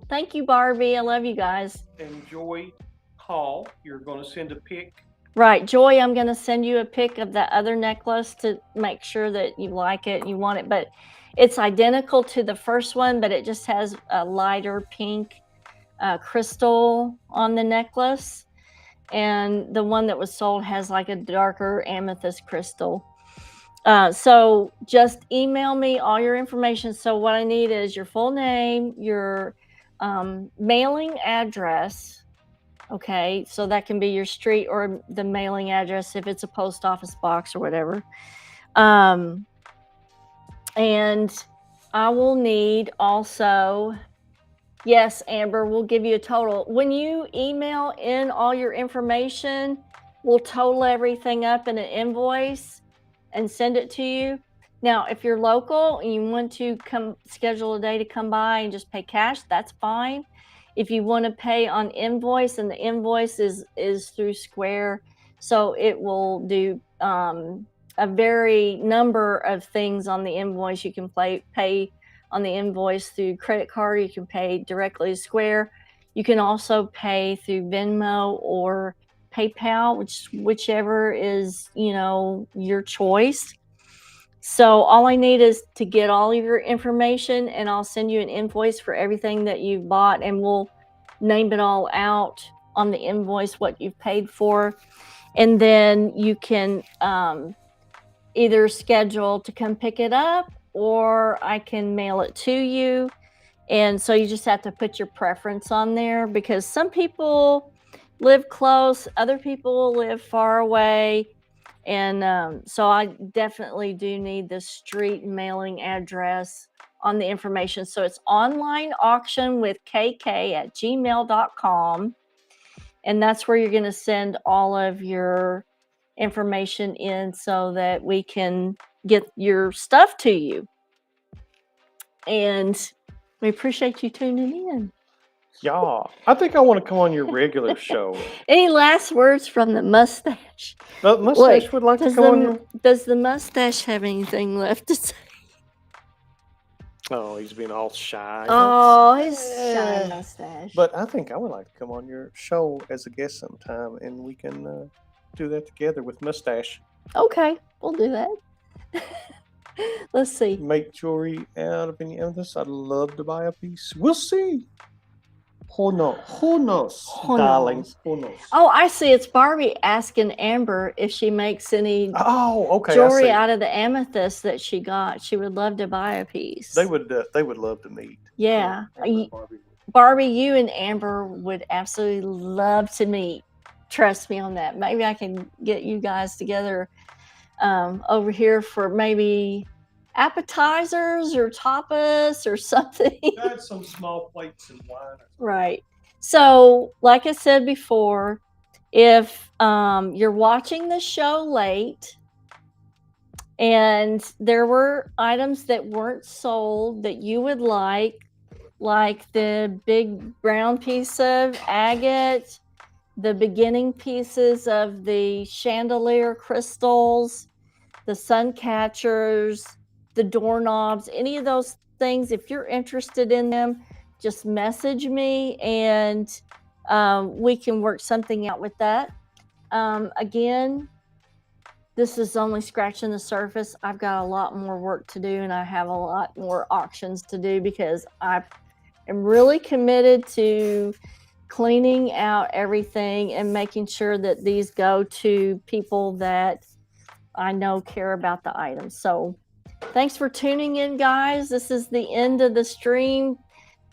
Thank you, Barbie. I love you guys. And Joy Hall, you're going to send a pic. Right, Joy, I'm going to send you a pic of that other necklace to make sure that you like it and you want it. But it's identical to the first one, but it just has a lighter pink crystal on the necklace. And the one that was sold has like a darker amethyst crystal. So just email me all your information. So what I need is your full name, your mailing address. Okay, so that can be your street or the mailing address if it's a post office box or whatever. And I will need also, yes, Amber, we'll give you a total. When you email in all your information, we'll total everything up in an invoice and send it to you. Now, if you're local and you want to come schedule a day to come by and just pay cash, that's fine. If you want to pay on invoice, and the invoice is through Square, so it will do a very number of things on the invoice. You can pay on the invoice through credit card. You can pay directly to Square. You can also pay through Venmo or PayPal, whichever is, your choice. So all I need is to get all of your information, and I'll send you an invoice for everything that you've bought, and we'll name it all out on the invoice what you've paid for. And then you can either schedule to come pick it up, or I can mail it to you. And so you just have to put your preference on there, because some people live close, other people live far away. And so I definitely do need the street mailing address on the information. So it's online auction with kk@gmail.com. And that's where you're going to send all of your information in so that we can get your stuff to you. And we appreciate you tuning in. Yeah, I think I want to come on your regular show. Any last words from the mustache? The mustache would like to come on your... Does the mustache have anything left to say? Oh, he's being all shy. Oh, his shy Eh. mustache. But I think I would like to come on your show as a guest sometime, and we can do that together with Mustache. Okay, we'll do that. Let's see. Make jewelry out of any others. I'd love to buy a piece. We'll see. Who knows? Who knows, Who darling? knows? Who knows? Oh, I see. It's Barbie asking Amber if she makes any Oh, okay. I jewelry see. out of the amethyst that she got. She would love to buy a piece. They would love to meet. Yeah. Amber and Barbie. Barbie, you and Amber would absolutely love to meet. Trust me on that. Maybe I can get you guys together over here for maybe appetizers or tapas or something. Got some small plates and wine. Right. So, like I said before, if you're watching the show late and there were items that weren't sold that you would like the big brown piece of agate, the beginning pieces of the chandelier crystals, the sun catchers, the doorknobs, any of those things, if you're interested in them, just message me and we can work something out with that. Again, this is only scratching the surface. I've got a lot more work to do and I have a lot more auctions to do because I am really committed to cleaning out everything and making sure that these go to people that I know care about the items. So thanks for tuning in, guys. This is the end of the stream.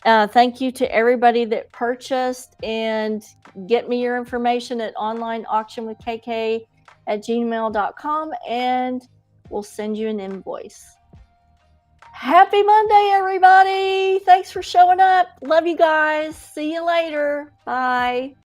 Thank you to everybody that purchased, and get me your information at onlineauctionwithkk@gmail.com and we'll send you an invoice. Happy Monday, everybody. Thanks for showing up. Love you guys. See you later. Bye.